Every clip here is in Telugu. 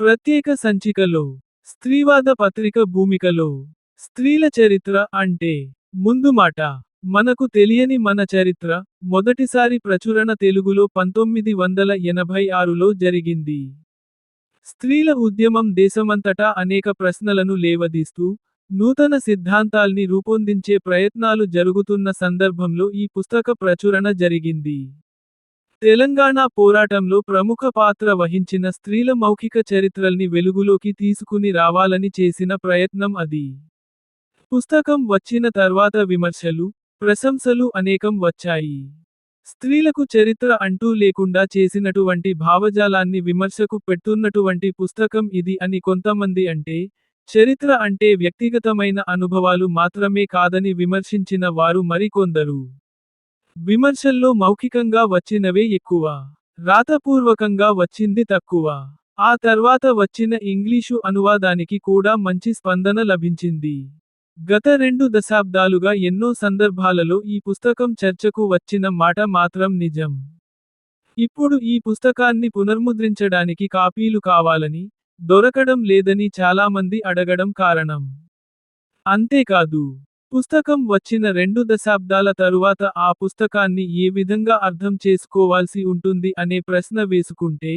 ప్రత్యేక సంచికలో స్త్రీవాద పత్రిక భూమికలో స్త్రీల చరిత్ర అంటే ముందు మాట మనకు తెలియని మన చరిత్ర మొదటిసారి ప్రచురణ తెలుగులో 1986లో జరిగింది. స్త్రీల ఉద్యమం దేశమంతటా అనేక ప్రశ్నలను లేవదీస్తూ నూతన సిద్ధాంతాల్ని రూపొందించే ప్రయత్నాలు జరుగుతున్న సందర్భంలో ఈ పుస్తక ప్రచురణ జరిగింది. తెలంగాణ పోరాటంలో ప్రముఖ పాత్ర వహించిన స్త్రీల మౌఖిక చరిత్రల్ని వెలుగులోకి తీసుకుని రావాలని చేసిన ప్రయత్నం అది. పుస్తకం వచ్చిన తర్వాత విమర్శలు, ప్రశంసలు అనేకం వచ్చాయి. స్త్రీలకు చరిత్ర అంటూ లేకుండా చేసినటువంటి భావజాలాన్ని విమర్శకు పెడుతున్నటువంటి పుస్తకం ఇది అని కొంతమంది అంటే, చరిత్ర అంటే వ్యక్తిగతమైన అనుభవాలు మాత్రమే కాదని విమర్శించిన వారు మరికొందరు. విమర్శల్లో మౌఖికంగా వచ్చినవే ఎక్కువ. రాతపూర్వకంగా వచ్చింది తక్కువ. ఆ తర్వాత వచ్చిన ఇంగ్లీషు అనువాదానికి కూడా మంచి స్పందన లభించింది. గత 2 దశాబ్దాలుగా ఎన్నో సందర్భాలలో ఈ పుస్తకం చర్చకు వచ్చిన మాట మాత్రం నిజం. ఇప్పుడు ఈ పుస్తకాన్ని పునర్ముద్రించడానికి కాపీలు కావాలని, దొరకడం లేదని చాలామంది అడగడం కారణం. అంతేకాదు, పుస్తకం వచ్చిన 2 దశాబ్దాల తరువాత ఆ పుస్తకాన్ని ఏ విధంగా అర్థం చేసుకోవాల్సి ఉంటుంది అనే ప్రశ్న వేసుకుంటే,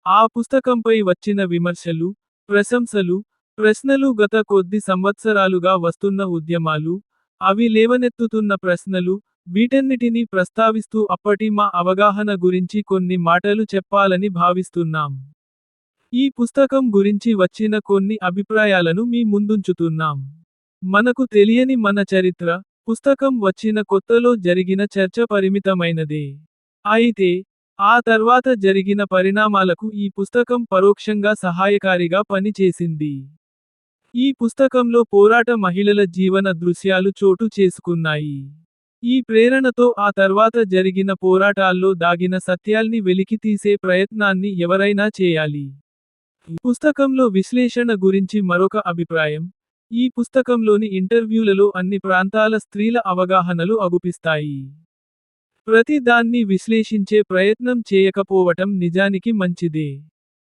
ఆ పుస్తకంపై వచ్చిన విమర్శలు, ప్రశంసలు, ప్రశ్నలు గత కొద్ది సంవత్సరాలుగా వస్తున్న ఉద్యమాలు, అవి లేవనెత్తుతున్న ప్రశ్నలు, వీటన్నిటినీ ప్రస్తావిస్తూ అప్పటి మా అవగాహన గురించి కొన్ని మాటలు చెప్పాలని భావిస్తున్నాం. ఈ పుస్తకం గురించి వచ్చిన కొన్ని అభిప్రాయాలను మీ ముందుంచుతున్నాం. మనకు తెలియని మన చరిత్ర పుస్తకం వచ్చిన కొత్తలో జరిగిన చర్చ పరిమితమైనదే. అయితే, ఆ తర్వాత జరిగిన పరిణామాలకు ఈ పుస్తకం పరోక్షంగా సహాయకారిగా పనిచేసింది. ఈ పుస్తకంలో పోరాట మహిళల జీవన దృశ్యాలు చోటు చేసుకున్నాయి. ఈ ప్రేరణతో ఆ తర్వాత జరిగిన పోరాటాల్లో దాగిన సత్యాల్ని వెలికితీసే ప్రయత్నాన్ని ఎవరైనా చేయాలి. పుస్తకంలో విశ్లేషణ గురించి మరొక అభిప్రాయం. ఈ పుస్తకంలోని ఇంటర్వ్యూలలో అన్ని ప్రాంతాల స్త్రీల అవగాహనలు అగుపిస్తాయి. ప్రతి దాన్ని విశ్లేషించే ప్రయత్నం చేయకపోవటం నిజానికి మంచిదే.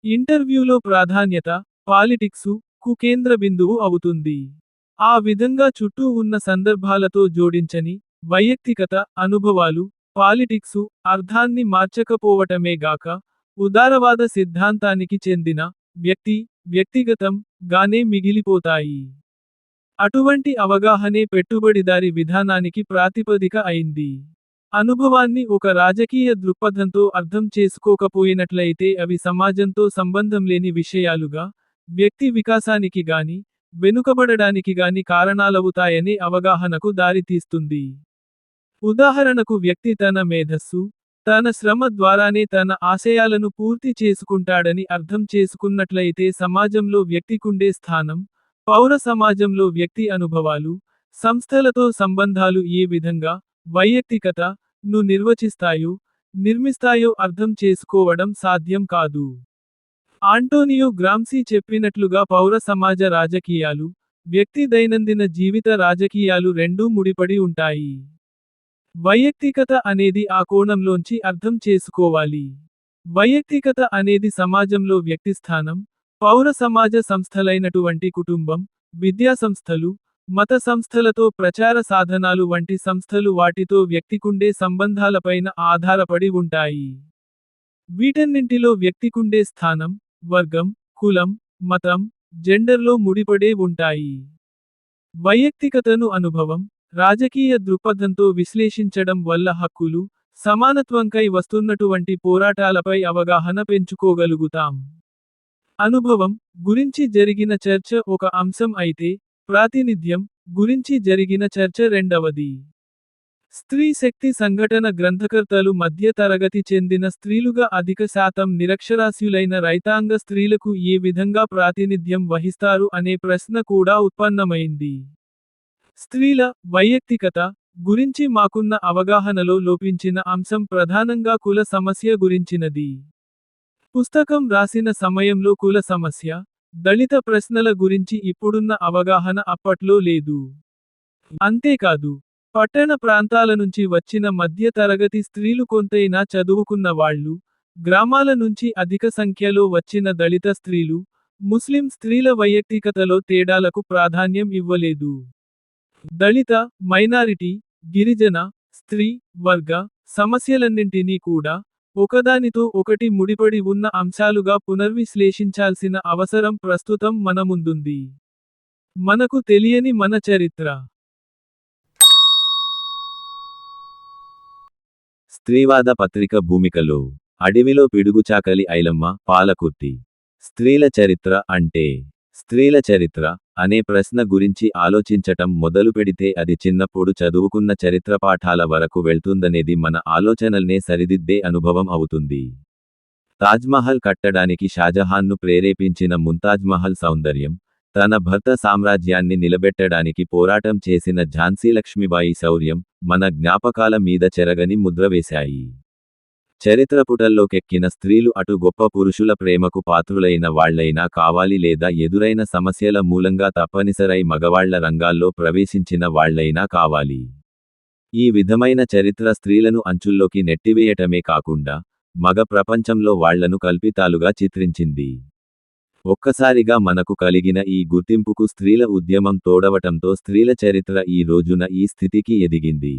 ఇంటర్వ్యూలో ప్రాధాన్యత, పాలిటిక్సు కు కేంద్ర బిందువు అవుతుంది. ఆ విధంగా చుట్టూ ఉన్న సందర్భాలతో జోడించని, వైయక్తికత, అనుభవాలు, పాలిటిక్సు, అర్థాన్ని మార్చకపోవటమే గాక, ఉదారవాద సిద్ధాంతానికి చెందిన వ్యక్తిగతం గానే మిగిలిపోతాయి. అటువంటి అవగాహనే పెట్టుబడిదారీ విధానానికి ప్రాతిపదిక అయింది. అనుభవాన్ని ఒక రాజకీయ దృక్పథంతో అర్థం చేసుకోకపోయినట్లయితే అవి సమాజంతో సంబంధంలేని విషయాలుగా, వ్యక్తి వికాసానికి గాని, వెనుకబడడానికి గాని కారణాలవుతాయనే అవగాహనకు దారితీస్తుంది. ఉదాహరణకు వ్యక్తి తన మేధస్సు, తన శ్రమ ద్వారానే తన ఆశయాలను పూర్తి చేసుకుంటాడని అర్థం చేసుకున్నట్లయితే సమాజంలో వ్యక్తికుండే స్థానం, పౌర సమాజంలో వ్యక్తి అనుభవాలు, సంస్థలతో సంబంధాలు ఏ విధంగా వైయక్తికత ను నిర్మిస్తాయో అర్థం చేసుకోవడం సాధ్యం కాదు. ఆంటోనియో గ్రాంసీ చెప్పినట్లుగా పౌర సమాజ రాజకీయాలు, వ్యక్తి దైనందిన జీవిత రాజకీయాలు రెండూ ముడిపడి ఉంటాయి. వైయక్తికత అనేది ఆ కోణంలోంచి అర్థం చేసుకోవాలి. వైయక్తికత అనేది సమాజంలో వ్యక్తిస్థానం, పౌర సమాజ సంస్థలైనటువంటి కుటుంబం, విద్యాసంస్థలు, మత సంస్థలతో ప్రచార సాధనాలు వంటి సంస్థలు వాటితో వ్యక్తికుండే సంబంధాలపైన ఆధారపడి ఉంటాయి. వీటన్నింటిలో వ్యక్తికుండే స్థానం, వర్గం, కులం, మతం, జెండర్లో ముడిపడే ఉంటాయి. వైయక్తికతను అనుభవం, రాజకీయ దృక్పథంతో విశ్లేషించడం వల్ల హక్కులు, సమానత్వంకై వస్తున్నటువంటి పోరాటాలపై అవగాహన పెంచుకోగలుగుతాం. అనుభవం గురించి జరిగిన చర్చ ఒక అంశం అయితే, ప్రాతినిధ్యం గురించి జరిగిన చర్చ రెండవది. స్త్రీ శక్తి సంఘటన గ్రంథకర్తలు మధ్య తరగతి చెందిన స్త్రీలుగా అధిక శాతం నిరక్షరాస్యులైన రైతాంగ స్త్రీలకు ఏ విధంగా ప్రాతినిధ్యం వహిస్తారు అనే ప్రశ్న కూడా ఉత్పన్నమైంది. స్త్రీల వైయక్తికత గురించి మాకున్న అవగాహనలో లోపించిన అంశం ప్రధానంగా కుల సమస్య గురించినది. పుస్తకం రాసిన సమయంలో కుల సమస్య, దళిత ప్రశ్నల గురించి ఇప్పుడున్న అవగాహన అప్పట్లో లేదు. అంతేకాదు, పట్టణ ప్రాంతాల నుంచి వచ్చిన మధ్య తరగతి స్త్రీలు కొంతైనా చదువుకున్న వాళ్ళు, గ్రామాల నుంచి అధిక సంఖ్యలో వచ్చిన దళిత స్త్రీలు, ముస్లిం స్త్రీల వైయక్తికతలో తేడాలకు ప్రాధాన్యం ఇవ్వలేదు. దళిత, మైనారిటీ, గిరిజన, స్త్రీ, వర్గ సమస్యలన్నింటినీ కూడా ఒకదానితో ఒకటి ముడిపడి ఉన్న అంశాలుగా పునర్విశ్లేషించాల్సిన అవసరం ప్రస్తుతం మన ముందుంది. మనకు తెలియని మన చరిత్ర. స్త్రీవాద పత్రిక భూమికలో అడవిలో పిడుగుచాకలి ఐలమ్మ పాలకుర్తి. స్త్రీల చరిత్ర అంటే స్త్రీల చరిత్ర అనే ప్రశ్న గురించి ఆలోచించటం మొదలుపెడితే అది చిన్నప్పుడు చదువుకున్న చరిత్ర పాఠాల వరకు వెళ్తుందనేది మన ఆలోచనల్నే సరిదిద్దే అనుభవం అవుతుంది. తాజ్మహల్ కట్టడానికి షాజహాన్ను ప్రేరేపించిన ముంతాజ్మహల్ సౌందర్యం, తన భర్త సామ్రాజ్యాన్ని నిలబెట్టడానికి పోరాటం చేసిన ఝాన్సీ లక్ష్మీబాయి శౌర్యం మన జ్ఞాపకాల మీద చెరగని ముద్ర వేశాయి. చరిత్ర పుటల్లోకెక్కిన స్త్రీలు అటు గొప్ప పురుషుల ప్రేమకు పాత్రులైన వాళ్లైనా కావాలి లేదా ఎదురైన సమస్యల మూలంగా తప్పనిసరై మగవాళ్ల రంగాల్లో ప్రవేశించిన వాళ్లైనా కావాలి. ఈ విధమైన చరిత్ర స్త్రీలను అంచుల్లోకి నెట్టివేయటమే కాకుండా మగ ప్రపంచంలో వాళ్లను కల్పితాలుగా చిత్రించింది. ఒక్కసారిగా మనకు కలిగిన ఈ గుర్తింపుకు స్త్రీల ఉద్యమం తోడవటంతో స్త్రీల చరిత్ర ఈ రోజున ఈ స్థితికి ఎదిగింది.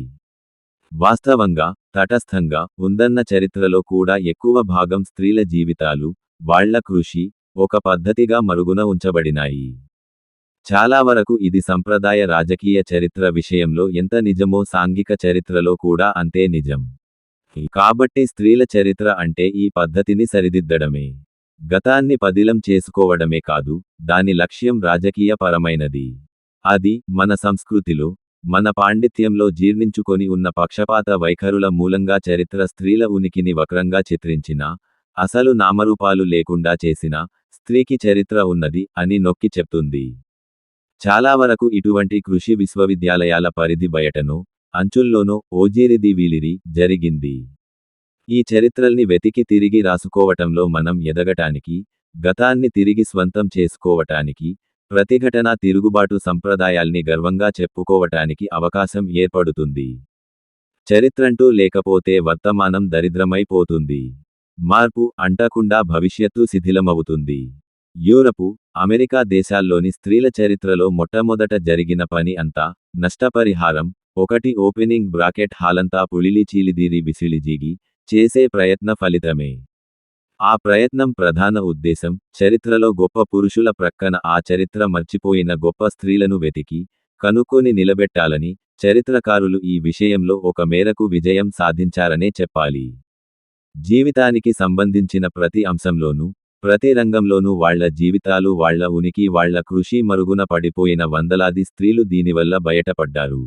వాస్తవంగా, తటస్థంగా ఉందన్న చరిత్రలో కూడా ఎక్కువ భాగం స్త్రీల జీవితాలు, వాళ్ల కృషి ఒక పద్ధతిగా మరుగున ఉంచబడినాయి. చాలా వరకు ఇది సంప్రదాయ రాజకీయ చరిత్ర విషయంలో ఎంత నిజమో సాంఘిక చరిత్రలో కూడా అంతే నిజం. కాబట్టి స్త్రీల చరిత్ర అంటే ఈ పద్ధతిని సరిదిద్దడమే. గతాన్ని పదిలం చేసుకోవడమే కాదు, దాని లక్ష్యం రాజకీయ పరమైనది. అది మన సంస్కృతిలో, మన పాండిత్యంలో జీర్ణించుకొని ఉన్న పక్షపాత వైఖరుల మూలంగా చరిత్ర స్త్రీల ఉనికిని వక్రంగా చిత్రించినా, అసలు నామరూపాలు లేకుండా చేసినా, స్త్రీకి చరిత్ర ఉన్నది అని నొక్కి చెప్తుంది. చాలా వరకు ఇటువంటి కృషి విశ్వవిద్యాలయాల పరిధి బయటనో, అంచుల్లోనో ఓజీరిది వీలిరి జరిగింది. ఈ చరిత్రల్ని వెతికి తిరిగి రాసుకోవటంలో మనం ఎదగటానికి, గతాన్ని తిరిగి స్వంతం చేసుకోవటానికి, ప్రతిఘటన తిరుగుబాటు సంప్రదాయాల్ని గర్వంగా చెప్పుకోవటానికి అవకాశం ఏర్పడుతుంది. చరిత్రంటూ లేకపోతే వర్తమానం దరిద్రమైపోతుంది. మార్పు అంటకుండా భవిష్యత్తు శిథిలమవుతుంది. యూరపు, అమెరికా దేశాల్లోని స్త్రీల చరిత్రలో మొట్టమొదట జరిగిన పని అంతా నష్టపరిహారం ఒకటి ఓపెనింగ్ బ్రాకెట్ హాలంతా పులిలి చీలిదీరి విసిలిజీగి చేసే ప్రయత్న ఫలితమే. ఆ ప్రయత్నం ప్రధాన ఉద్దేశం చరిత్రలో గొప్ప పురుషుల ప్రక్కన ఆ చరిత్ర మర్చిపోయిన గొప్ప స్త్రీలను వెతికి కనుక్కొని నిలబెట్టాలని చరిత్రకారులు ఈ విషయంలో ఒక మేరకు విజయం సాధించారనే చెప్పాలి. జీవితానికి సంబంధించిన ప్రతి అంశంలోనూ, ప్రతి రంగంలోనూ వాళ్ల జీవితాలు, వాళ్ల ఉనికి, వాళ్ల కృషి మరుగున పడిపోయిన వందలాది స్త్రీలు దీనివల్ల బయటపడ్డారు.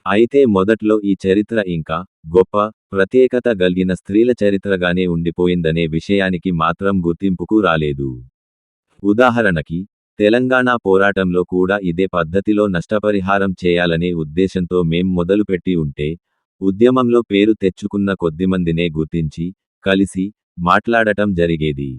అయితే మొదట్లో ఈ చరిత్ర ఇంకా గొప్ప, ప్రత్యేకత గల్గిన స్త్రీల చరిత్రగానే ఉండిపోయిందనే విషయానికి మాత్రం గుర్తింపుకు రాలేదు. ఉదాహరణకి, తెలంగాణ పోరాటంలో కూడా ఇదే పద్ధతిలో నష్టపరిహారం చేయాలనే ఉద్దేశంతో మేం మొదలుపెట్టి ఉంటే, ఉద్యమంలో పేరు తెచ్చుకున్న కొద్దిమందినే గుర్తించి, కలిసి మాట్లాడటం జరిగేది.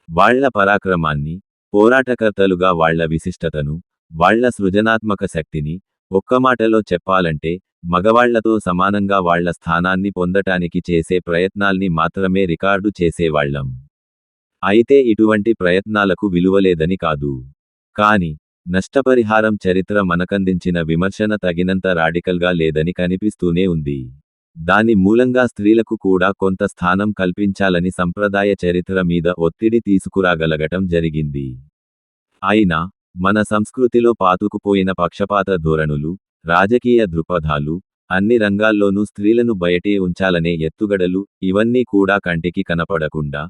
వాళ్ల పరాక్రమాన్ని, పోరాటకర్తలుగా వాళ్ల విశిష్టతను, వాళ్ల సృజనాత్మక శక్తిని, ఒక్కమాటలో చెప్పాలంటే, మగవాళ్లతో సమానంగా వాళ్ల స్థానాన్ని పొందటానికి చేసే ప్రయత్నాల్ని మాత్రమే రికార్డు చేసేవాళ్లం. అయితే ఇటువంటి ప్రయత్నాలకు విలువలేదని కాదు. కాని, నష్టపరిహారం చరిత్ర మనకందించిన విమర్శన తగినంత రాడికల్గా లేదని కనిపిస్తూనే ఉంది. దాని మూలంగా స్త్రీలకు కూడా కొంత స్థానం కల్పించాలని సంప్రదాయ చరిత్ర మీద ఒత్తిడి తీసుకురాగలగటం జరిగింది. అయినా, మన సంస్కృతిలో పాతుకుపోయిన పక్షపాత ధోరణులు, రాజకీయ దృక్పథాలు, అన్ని రంగాల్లోనూ స్త్రీలను బయటే ఉంచాలనే ఎత్తుగడలు ఇవన్నీ కూడా కంటికి కనపడకుండా,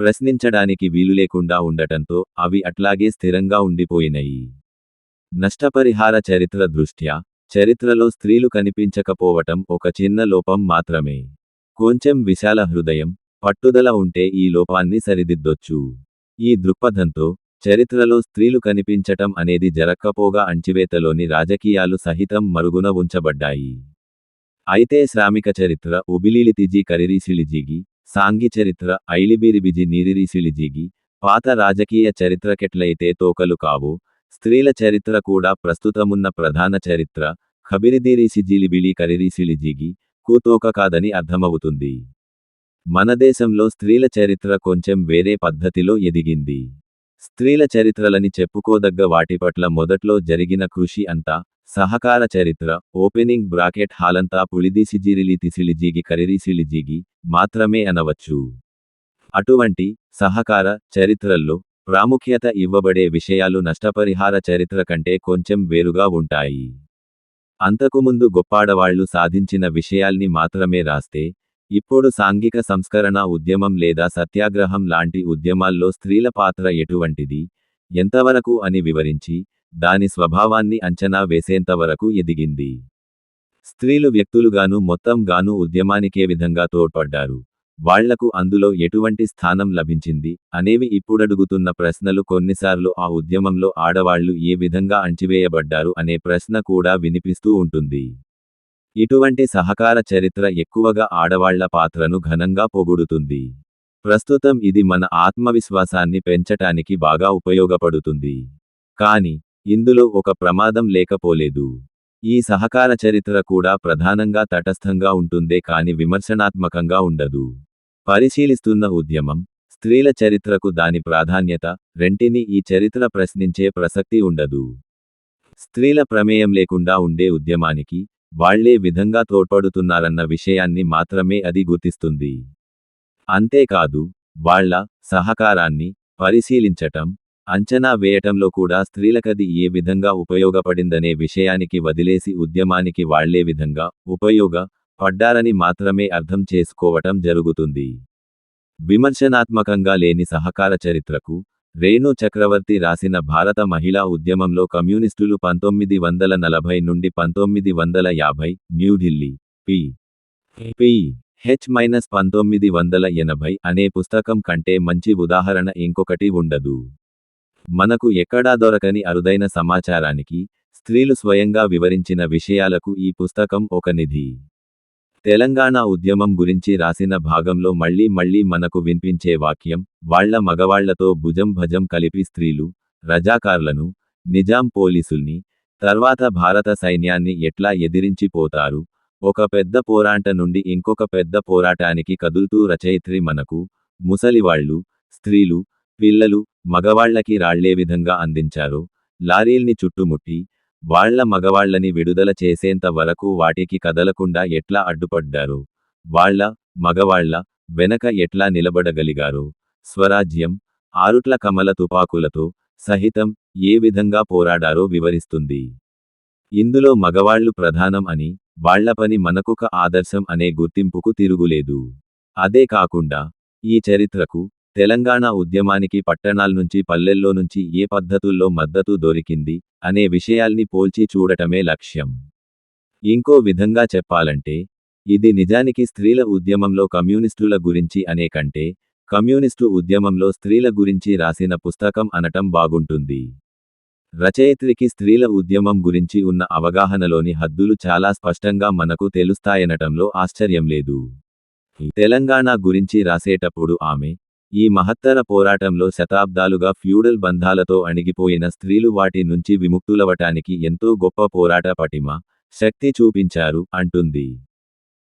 ప్రశ్నించడానికి వీలులేకుండా ఉండటంతో అవి అట్లాగే స్థిరంగా ఉండిపోయినాయి. నష్టపరిహార చరిత్ర దృష్ట్యా, చరిత్రలో స్త్రీలు కనిపించకపోవటం ఒక చిన్న లోపం మాత్రమే. కొంచెం విశాల హృదయం, పట్టుదల ఉంటే ఈ లోపాన్ని సరిదిద్దొచ్చు. ఈ దృక్పథంతో, చరిత్రలో స్త్రీలు కనిపించటం అనేది జరక్కపోగా అణచివేతలోని రాజకీయాలు సహితం మరుగున ఉంచబడ్డాయి. అయితే శ్రామిక చరిత్ర ఉబిలిలితిజీ కరిరీసిలిజీగి, సాంఘి చరిత్ర ఐలిబిరిబిజి నీరిరీసిలిజీగి, పాత రాజకీయ చరిత్రకెట్లయితే తోకలు కావో, స్త్రీల చరిత్ర కూడా ప్రస్తుతమున్న ప్రధాన చరిత్ర ఖబిరిదీరీసిజీలిబిలి కరిరీసిలిజీగి కూతోక కాదని అర్థమవుతుంది. మన దేశంలో స్త్రీల చరిత్ర కొంచెం వేరే పద్ధతిలో ఎదిగింది. స్త్రీల చరిత్రలని చెప్పుకోదగ్గ వాటి పట్ల మొదట్లో జరిగిన కృషి అంతా సహకార చరిత్ర ఓపెనింగ్ బ్రాకెట్ హాలంతా పులిదీసిజిరిలి తిసిలిజీగి కరిరీసిలిజీగి మాత్రమే అనవచ్చు. అటువంటి సహకార చరిత్రల్లో ప్రాముఖ్యత ఇవ్వబడే విషయాలు నష్టపరిహార చరిత్ర కంటే కొంచెం వేరుగా ఉంటాయి. అంతకుముందు గొప్పాడవాళ్లు సాధించిన విషయాల్ని మాత్రమే రాస్తే, ఇప్పుడు సాంఘిక సంస్కరణ ఉద్యమం లేదా సత్యాగ్రహం లాంటి ఉద్యమాల్లో స్త్రీల పాత్ర ఎటువంటిది, ఎంతవరకు అని వివరించి, దాని స్వభావాన్ని అంచనా వేసేంతవరకు ఎదిగింది. స్త్రీలు వ్యక్తులుగాను మొత్తంగాను ఉద్యమానికే విధంగా తోడ్పడ్డారు, వాళ్లకు అందులో ఎటువంటి స్థానం లభించింది అనేవి ఇప్పుడడుగుతున్న ప్రశ్నలు. కొన్నిసార్లు ఆ ఉద్యమంలో ఆడవాళ్లు ఏ విధంగా అణచివేయబడ్డారు అనే ప్రశ్న కూడా వినిపిస్తూ ఉంటుంది. ఇటువంటి సహకార చరిత్ర ఎక్కువగా ఆడవాళ్ల పాత్రను ఘనంగా పొగుడుతుంది. ప్రస్తుతం ఇది మన ఆత్మవిశ్వాసాన్ని పెంచటానికి బాగా ఉపయోగపడుతుంది. కానీ ఇందులో ఒక ప్రమాదం లేకపోలేదు. ఈ సహకార చరిత్ర కూడా ప్రధానంగా తటస్థంగా ఉంటుందే కాని విమర్శనాత్మకంగా ఉండదు. పరిశీలిస్తున్న ఉద్యమం, స్త్రీల చరిత్రకు దాని ప్రాధాన్యత రెంటిని ఈ చరిత్ర ప్రశ్నించే ప్రసక్తి ఉండదు. స్త్రీల ప్రమేయం లేకుండా ఉండే ఉద్యమానికి వాళ్లే విధంగా తోడ్పడుతున్నారన్న విషయాన్ని మాత్రమే అది గుర్తిస్తుంది. అంతేకాదు, వాళ్ల సహకారాన్ని పరిశీలించటం, అంచనా వేయటంలో కూడా స్త్రీలకది ఏ విధంగా ఉపయోగపడిందనే విషయానికి వదిలేసి ఉద్యమానికి వాళ్లే విధంగా పడ్డారని మాత్రమే అర్థం చేసుకోవటం జరుగుతుంది. విమర్శనాత్మకంగా లేని సహకార చరిత్రకు రేణు చక్రవర్తి రాసిన భారత మహిళా ఉద్యమంలో కమ్యూనిస్టులు 1940 నుండి 1950 న్యూఢిల్లీ ph-1980 అనే పుస్తకం కంటే మంచి ఉదాహరణ ఇంకొకటి ఉండదు. మనకు ఎక్కడా దొరకని అరుదైన సమాచారానికి, స్త్రీలు స్వయంగా వివరించిన విషయాలకు ఈ పుస్తకం ఒక నిధి. తెలంగాణ ఉద్యమం గురించి రాసిన భాగంలో మళ్లీ మళ్లీ మనకు వినిపించే వాక్యం, వాళ్ల మగవాళ్లతో భుజం భజం కలిపి స్త్రీలు రజాకార్లను, నిజాం పోలీసుల్ని, తర్వాత భారత సైన్యాన్ని ఎట్లా ఎదిరించిపోతారు, ఒక పెద్ద పోరాట నుండి ఇంకొక పెద్ద పోరాటానికి కదులుతూ రచయిత్రి మనకు ముసలివాళ్లు, స్త్రీలు, పిల్లలు, మగవాళ్లకి రాళ్లే విధంగా అందించారో, లారీల్ని చుట్టుముట్టి వాళ్ల మగవాళ్లని విడుదల చేసేంత వరకు వాటికి కదలకుండా ఎట్లా అడ్డుపడ్డారో, వాళ్ల మగవాళ్ల వెనక ఎట్లా నిలబడగలిగారో, స్వరాజ్యం, ఆరుట్ల కమల తుపాకులతో సహితం ఏ విధంగా పోరాడారో వివరిస్తుంది. ఇందులో మగవాళ్లు ప్రధానం అని, వాళ్ల పని మనకొక ఆదర్శం అనే గుర్తింపుకు తిరుగులేదు. అదే కాకుండా ఈ చరిత్రకు, తెలంగాణ ఉద్యమానికి పట్టణాల్నుంచి పల్లెల్లోనుంచి ఏ పద్ధతుల్లో మద్దతు దొరికింది అనే విషయాల్ని పోల్చి చూడటమే లక్ష్యం. ఇంకో విధంగా చెప్పాలంటే, ఇది నిజానికి స్త్రీల ఉద్యమంలో కమ్యూనిస్టుల గురించి అనే కంటే, కమ్యూనిస్టు ఉద్యమంలో స్త్రీల గురించి రాసిన పుస్తకం అనటం బాగుంటుంది. రచయిత్రికి స్త్రీల ఉద్యమం గురించి ఉన్న అవగాహనలోని హద్దులు చాలా స్పష్టంగా మనకు తెలుస్తాయనటంలో ఆశ్చర్యం లేదు. తెలంగాణ గురించి రాసేటప్పుడు ఆమె, ఈ మహత్తర పోరాటంలో శతాబ్దాలుగా ఫ్యూడల్ బంధాలతో అణిగిపోయిన స్త్రీలు వాటి నుంచి విముక్తులవటానికి ఎంతో గొప్ప పోరాట పటిమ, శక్తి చూపించారు అంటుంది.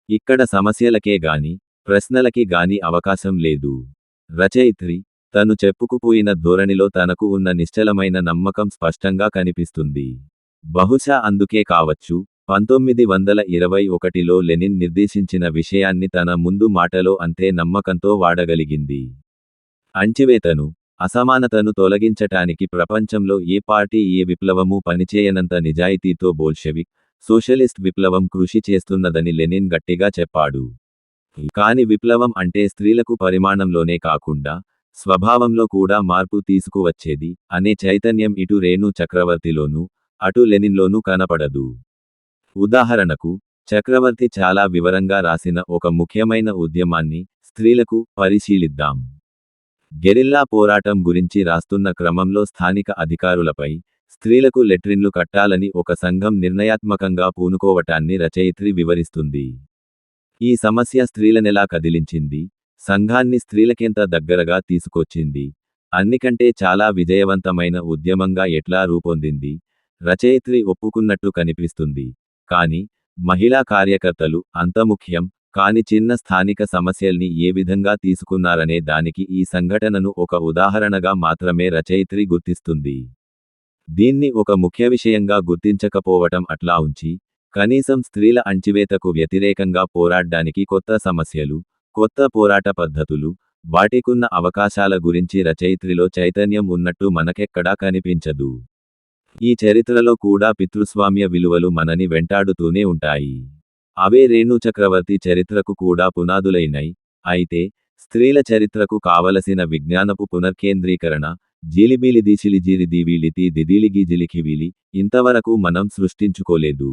ఇక్కడ సమస్యలకే గాని, ప్రశ్నలకి గాని అవకాశం లేదు. రచయిత్రి తను చెప్పుకుపోయిన ధోరణిలో తనకు ఉన్న నిశ్చలమైన నమ్మకం స్పష్టంగా కనిపిస్తుంది. బహుశా అందుకే కావచ్చు, 1921లో లెనిన్ నిర్దేశించిన విషయాన్ని తన ముందు మాటలో అంతే నమ్మకంతో వాడగలిగింది. అణచివేతను, అసమానతను తొలగించటానికి ప్రపంచంలో ఏ పార్టీ ఏ విప్లవమూ పనిచేయనంత నిజాయితీతో బోల్షెవిక్, సోషలిస్ట్ విప్లవం కృషి చేస్తున్నదని లెనిన్ గట్టిగా చెప్పాడు. కాని విప్లవం అంటే స్త్రీలకు పరిమాణంలోనే కాకుండా, స్వభావంలో కూడా మార్పు తీసుకువచ్చేది అనే చైతన్యం ఇటు రేణు చక్రవర్తిలోనూ, అటు లెనిన్లోనూ కనపడదు. ఉదాహరణకు, చక్రవర్తి చాలా వివరంగా రాసిన ఒక ముఖ్యమైన ఉద్యమాన్ని, స్త్రీలకు, పరిశీలిద్దాం. గెరిల్లా పోరాటం గురించి రాస్తున్న క్రమంలో స్థానిక అధికారులపై, స్త్రీలకు లెట్రిన్లు కట్టాలని ఒక సంఘం నిర్ణయాత్మకంగా పూనుకోవటాన్ని రచయిత్రి వివరిస్తుంది. ఈ సమస్య స్త్రీలనెలా కదిలించింది, సంఘాన్ని స్త్రీలకెంత దగ్గరగా తీసుకొచ్చింది, అన్నికంటే చాలా విజయవంతమైన ఉద్యమంగా ఎట్లా రూపొందింది, రచయిత్రి ఒప్పుకున్నట్టు కనిపిస్తుంది. కాని, మహిళా కార్యకర్తలు అంత ముఖ్యం కాని చిన్న స్థానిక సమస్యల్ని ఏ విధంగా తీసుకున్నారనే దానికి ఈ సంఘటనను ఒక ఉదాహరణగా మాత్రమే రచయిత్రి గుర్తిస్తుంది. దీన్ని ఒక ముఖ్య విషయంగా గుర్తించకపోవటం అట్లా ఉంచి, కనీసం స్త్రీల అణచివేతకు వ్యతిరేకంగా పోరాడ్డానికి కొత్త సమస్యలు, కొత్త పోరాట పద్ధతులు, వాటికున్న అవకాశాల గురించి రచయిత్రిలో చైతన్యం ఉన్నట్టు మనకెక్కడా కనిపించదు. ఈ చరిత్రలో కూడా పితృస్వామ్య విలువలు మనని వెంటాడుతూనే ఉంటాయి. అవే రేణు చక్రవర్తి చరిత్రకు కూడా పునాదులైనై. అయితే స్త్రీల చరిత్రకు కావలసిన విజ్ఞానపు పునర్కేంద్రీకరణ, జీలిబీలిదీశిలిజీరిదీవీలితి దిదీలిగీజిలిఖివీలి ఇంతవరకు మనం సృష్టించుకోలేదు.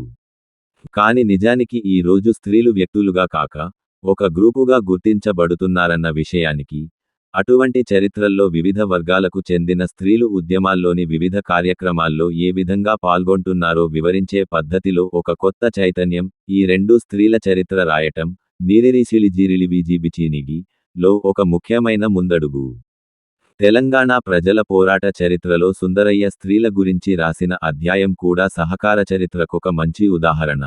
కాని నిజానికి ఈ రోజు స్త్రీలు వ్యక్తులుగా కాక, ఒక గ్రూపుగా గుర్తించబడుతున్నారన్న విషయానికి, అటువంటి చరిత్రల్లో వివిధ వర్గాలకు చెందిన స్త్రీలు ఉద్యమాల్లోని వివిధ కార్యక్రమాల్లో ఏ విధంగా పాల్గొంటున్నారో వివరించే పద్ధతిలో ఒక కొత్త చైతన్యం, ఈ రెండు స్త్రీల చరిత్ర రాయటం, నీరిరిసిలిజీరిలివిజీబిచీనిగి లో ఒక ముఖ్యమైన ముందడుగు. తెలంగాణ ప్రజల పోరాట చరిత్రలో సుందరయ్య స్త్రీల గురించి రాసిన అధ్యాయం కూడా సహకార చరిత్రకొక మంచి ఉదాహరణ.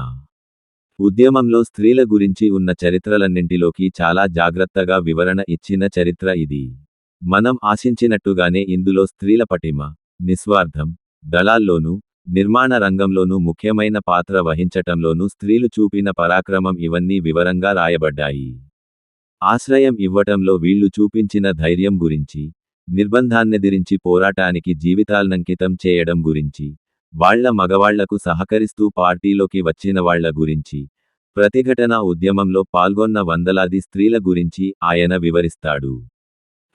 ఉద్యమంలో స్త్రీల గురించి ఉన్న చరిత్రలన్నింటిలోకి చాలా జాగ్రత్తగా వివరణ ఇచ్చిన చరిత్ర ఇది. మనం ఆశించినట్టుగానే ఇందులో స్త్రీల పటిమ, నిస్వార్థం, దళాల్లోనూ, నిర్మాణ రంగంలోనూ ముఖ్యమైన పాత్ర వహించటంలోనూ స్త్రీలు చూపిన పరాక్రమం ఇవన్నీ వివరంగా రాయబడ్డాయి. ఆశ్రయం ఇవ్వటంలో వీళ్లు చూపించిన ధైర్యం గురించి, నిర్బంధాన్నెదిరించి పోరాటానికి జీవితాల్నంకితం చేయడం గురించి, వాళ్ల మగవాళ్లకు సహకరిస్తూ పార్టీలోకి వచ్చినవాళ్ల గురించి, ప్రతిఘటన ఉద్యమంలో పాల్గొన్న వందలాది స్త్రీల గురించి ఆయన వివరిస్తాడు.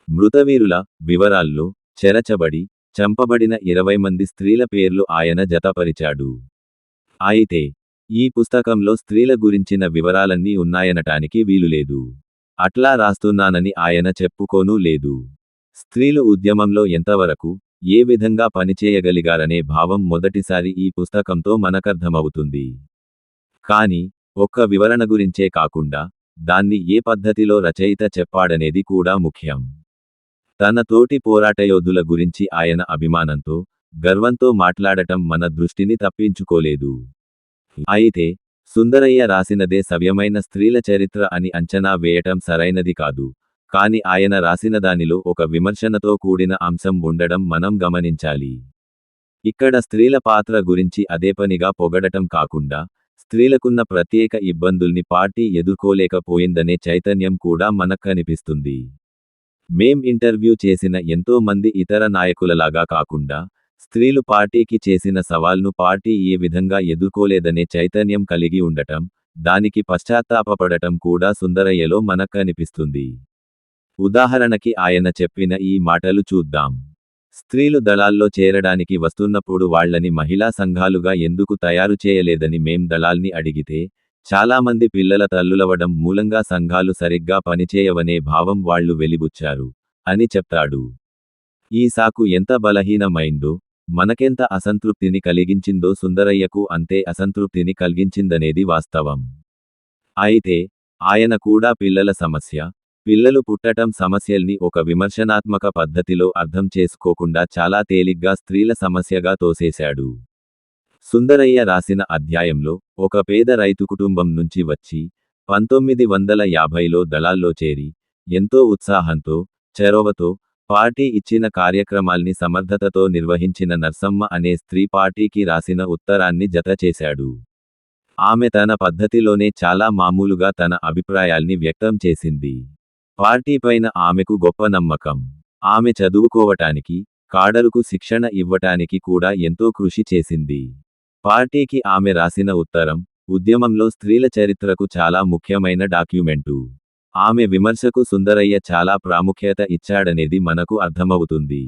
మృతవీరుల వివరాల్లో చెరచబడి, చంపబడిన 20 మంది స్త్రీల పేర్లు ఆయన జతపరిచాడు. అయితే ఈ పుస్తకంలో స్త్రీల గురించిన వివరాలన్నీ ఉన్నాయనటానికి వీలులేదు. అట్లా రాస్తున్నానని ఆయన చెప్పుకోనూ లేదు. స్త్రీలు ఉద్యమంలో ఎంతవరకు, ఏ విధంగా పనిచేయగలిగారనే భావం మొదటిసారి ఈ పుస్తకంతో మనకర్థమవుతుంది. కాని ఒక్క వివరణ గురించే కాకుండా, దాన్ని ఏ పద్ధతిలో రచయిత చెప్పాడనేది కూడా ముఖ్యం. తన తోటి పోరాటయోధుల గురించి ఆయన అభిమానంతో, గర్వంతో మాట్లాడటం మన దృష్టిని తప్పించుకోలేదు. అయితే సుందరయ్య రాసినదే సవ్యమైన స్త్రీల చరిత్ర అని అంచనా వేయటం సరైనది కాదు. కాని ఆయన రాసిన దానిలో ఒక విమర్శనతో కూడిన అంశం ఉండడం మనం గమనించాలి. ఇక్కడ స్త్రీల పాత్ర గురించి అదేపనిగా పొగడటం కాకుండా, స్త్రీలకున్న ప్రత్యేక ఇబ్బందుల్ని పార్టీ ఎదుర్కోలేకపోయిందనే చైతన్యం కూడా మనకనిపిస్తుంది. మేం ఇంటర్వ్యూ చేసిన ఎంతో మంది ఇతర నాయకులలాగా కాకుండా, స్త్రీలు పార్టీకి చేసిన సవాల్ను పార్టీ ఏ విధంగా ఎదుర్కోలేదనే చైతన్యం కలిగి ఉండటం, దానికి పశ్చాత్తాపపడటం కూడా సుందరయ్యలో మనకనిపిస్తుంది. ఉదాహరణకి ఆయన చెప్పిన ఈ మాటలు చూద్దాం. స్త్రీలు దళాల్లో చేరడానికి వస్తున్నప్పుడు వాళ్లని మహిళా సంఘాలుగా ఎందుకు తయారు చేయలేదని మేం దళాల్ని అడిగితే, చాలామంది పిల్లల తల్లులవడం మూలంగా సంఘాలు సరిగ్గా పనిచేయవనే భావం వాళ్లు వెలిబుచ్చారు అని చెప్తాడు. ఈ సాకు ఎంత బలహీనమైందో, మనకెంత అసంతృప్తిని కలిగించిందో సుందరయ్యకు అంతే అసంతృప్తిని కలిగించిందనేది వాస్తవం. అయితే ఆయన కూడా పిల్లల సమస్య, పిల్లలు పుట్టటం సమస్యల్ని ఒక విమర్శనాత్మక పద్ధతిలో అర్థం చేసుకోకుండా చాలా తేలిగ్గా స్త్రీల సమస్యగా తోసేశాడు. సుందరయ్య రాసిన అధ్యాయంలో, ఒక పేద రైతు కుటుంబం నుంచి వచ్చి, 1950లో దళాల్లో చేరి, ఎంతో ఉత్సాహంతో, చొరవతో, పార్టీ ఇచ్చిన కార్యక్రమాల్ని సమర్థతతో నిర్వహించిన నర్సమ్మ అనే స్త్రీ పార్టీకి రాసిన ఉత్తరాన్ని జత చేశాడు. ఆమె తన పద్ధతిలోనే చాలా మామూలుగా తన అభిప్రాయాల్ని వ్యక్తం చేసింది. పార్టీపైన ఆమెకు గొప్ప నమ్మకం. ఆమె చదువుకోవటానికి, కాడరుకు శిక్షణ ఇవ్వటానికి కూడా ఎంతో కృషి చేసింది. పార్టీకి ఆమె రాసిన ఉత్తరం, ఉద్యమంలో స్త్రీల చరిత్రకు చాలా ముఖ్యమైన డాక్యుమెంటు. ఆమె విమర్శకు సుందరయ్య చాలా ప్రాముఖ్యత ఇచ్చాడనేది మనకు అర్థమవుతుంది.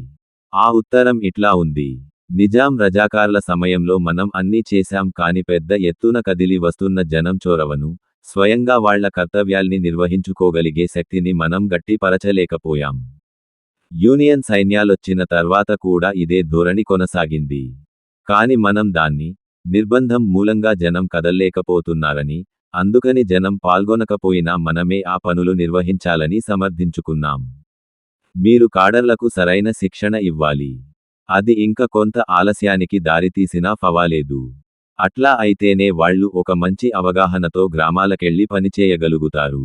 ఆ ఉత్తరం ఇట్లా ఉంది: నిజాం రజాకార్ల సమయంలో మనం అన్నీ చేశాం కాని పెద్ద ఎత్తున కదిలి వస్తున్న జనం చొరవను, స్వయంగా వాళ్ల కర్తవ్యాల్ని నిర్వహించుకోగలిగే శక్తిని మనం గట్టిపరచలేకపోయాం. యూనియన్ సైన్యాలొచ్చిన తర్వాత కూడా ఇదే ధోరణి కొనసాగింది. కాని మనం దాన్ని, నిర్బంధం మూలంగా జనం కదల్లేకపోతున్నారని, అందుకని జనం పాల్గొనకపోయినా మనమే ఆ పనులు నిర్వహించాలని సమర్థించుకున్నాం. మీరు కాడర్లకు సరైన శిక్షణ ఇవ్వాలి. అది ఇంక కొంత ఆలస్యానికి దారితీసినా ఫవాలేదు. అట్లా అయితేనే వాళ్ళు ఒక మంచి అవగాహనతో గ్రామాలకెళ్ళి పనిచేయగలుగుతారు.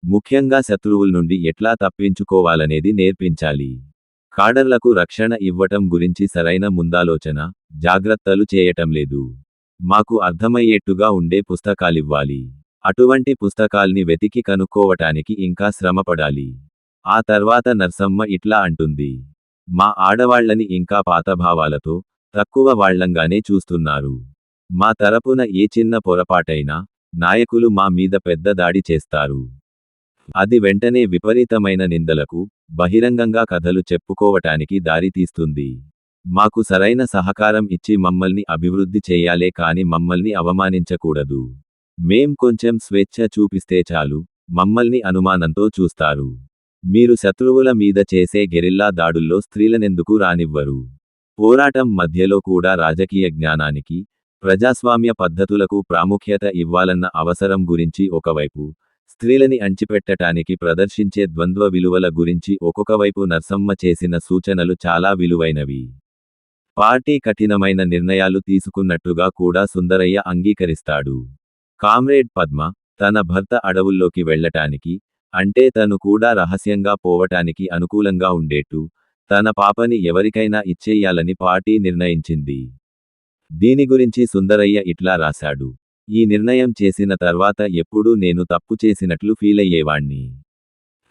ముఖ్యంగా శత్రువుల నుండి ఎట్లా తప్పించుకోవాలనేది నేర్పించాలి. కాడర్లకు రక్షణ ఇవ్వటం గురించి సరైన ముందాలోచన, జాగ్రత్తలు చేయటం లేదు. మాకు అర్థమయ్యేట్టుగా ఉండే పుస్తకాలివ్వాలి. అటువంటి పుస్తకాల్ని వెతికి కనుక్కోవటానికి ఇంకా శ్రమపడాలి. ఆ తర్వాత నర్సమ్మ ఇట్లా అంటుంది. మా ఆడవాళ్లని ఇంకా పాతభావాలతో, తక్కువ వాళ్లంగానే చూస్తున్నారు. మా తరపున ఏ చిన్న పొరపాటైనా, నాయకులు మా మీద పెద్ద దాడి చేస్తారు. అది వెంటనే విపరీతమైన నిందలకు, బహిరంగంగా కథలు చెప్పుకోవటానికి దారి తీస్తుంది. మాకు సరైన సహకారం ఇచ్చి మమ్మల్ని అభివృద్ధి చెయ్యాలే కాని మమ్మల్ని అవమానించకూడదు. మేం కొంచెం స్వేచ్ఛ చూపిస్తే చాలు, మమ్మల్ని అనుమానంతో చూస్తారు. మీరు శత్రువుల మీద చేసే గెరిల్లా దాడుల్లో స్త్రీలనెందుకు రానివ్వరు? పోరాటం మధ్యలో కూడా రాజకీయ జ్ఞానానికి, ప్రజాస్వామ్య పద్ధతులకు ప్రాముఖ్యత ఇవ్వాలన్న అవసరం గురించి ఒకవైపు, స్త్రీలని అణచిపెట్టటానికి ప్రదర్శించే ద్వంద్వ విలువల గురించి ఒక్కొక్కవైపు నర్సమ్మ చేసిన సూచనలు చాలా విలువైనవి. పార్టీ కఠినమైన నిర్ణయాలు తీసుకున్నట్టుగా కూడా సుందరయ్య అంగీకరిస్తాడు. కామ్రేడ్ పద్మ, తన భర్త అడవుల్లోకి వెళ్ళటానికి, అంటే తను కూడా రహస్యంగా పోవటానికి అనుకూలంగా ఉండేట్టు, తన పాపని ఎవరికైనా ఇచ్చేయాలని పార్టీ నిర్ణయించింది. దీని గురించి సుందరయ్య ఇట్లా రాశాడు. ఈ నిర్ణయం చేసిన తర్వాత ఎప్పుడూ నేను తప్పు చేసినట్లు ఫీలయ్యేవాణ్ణి.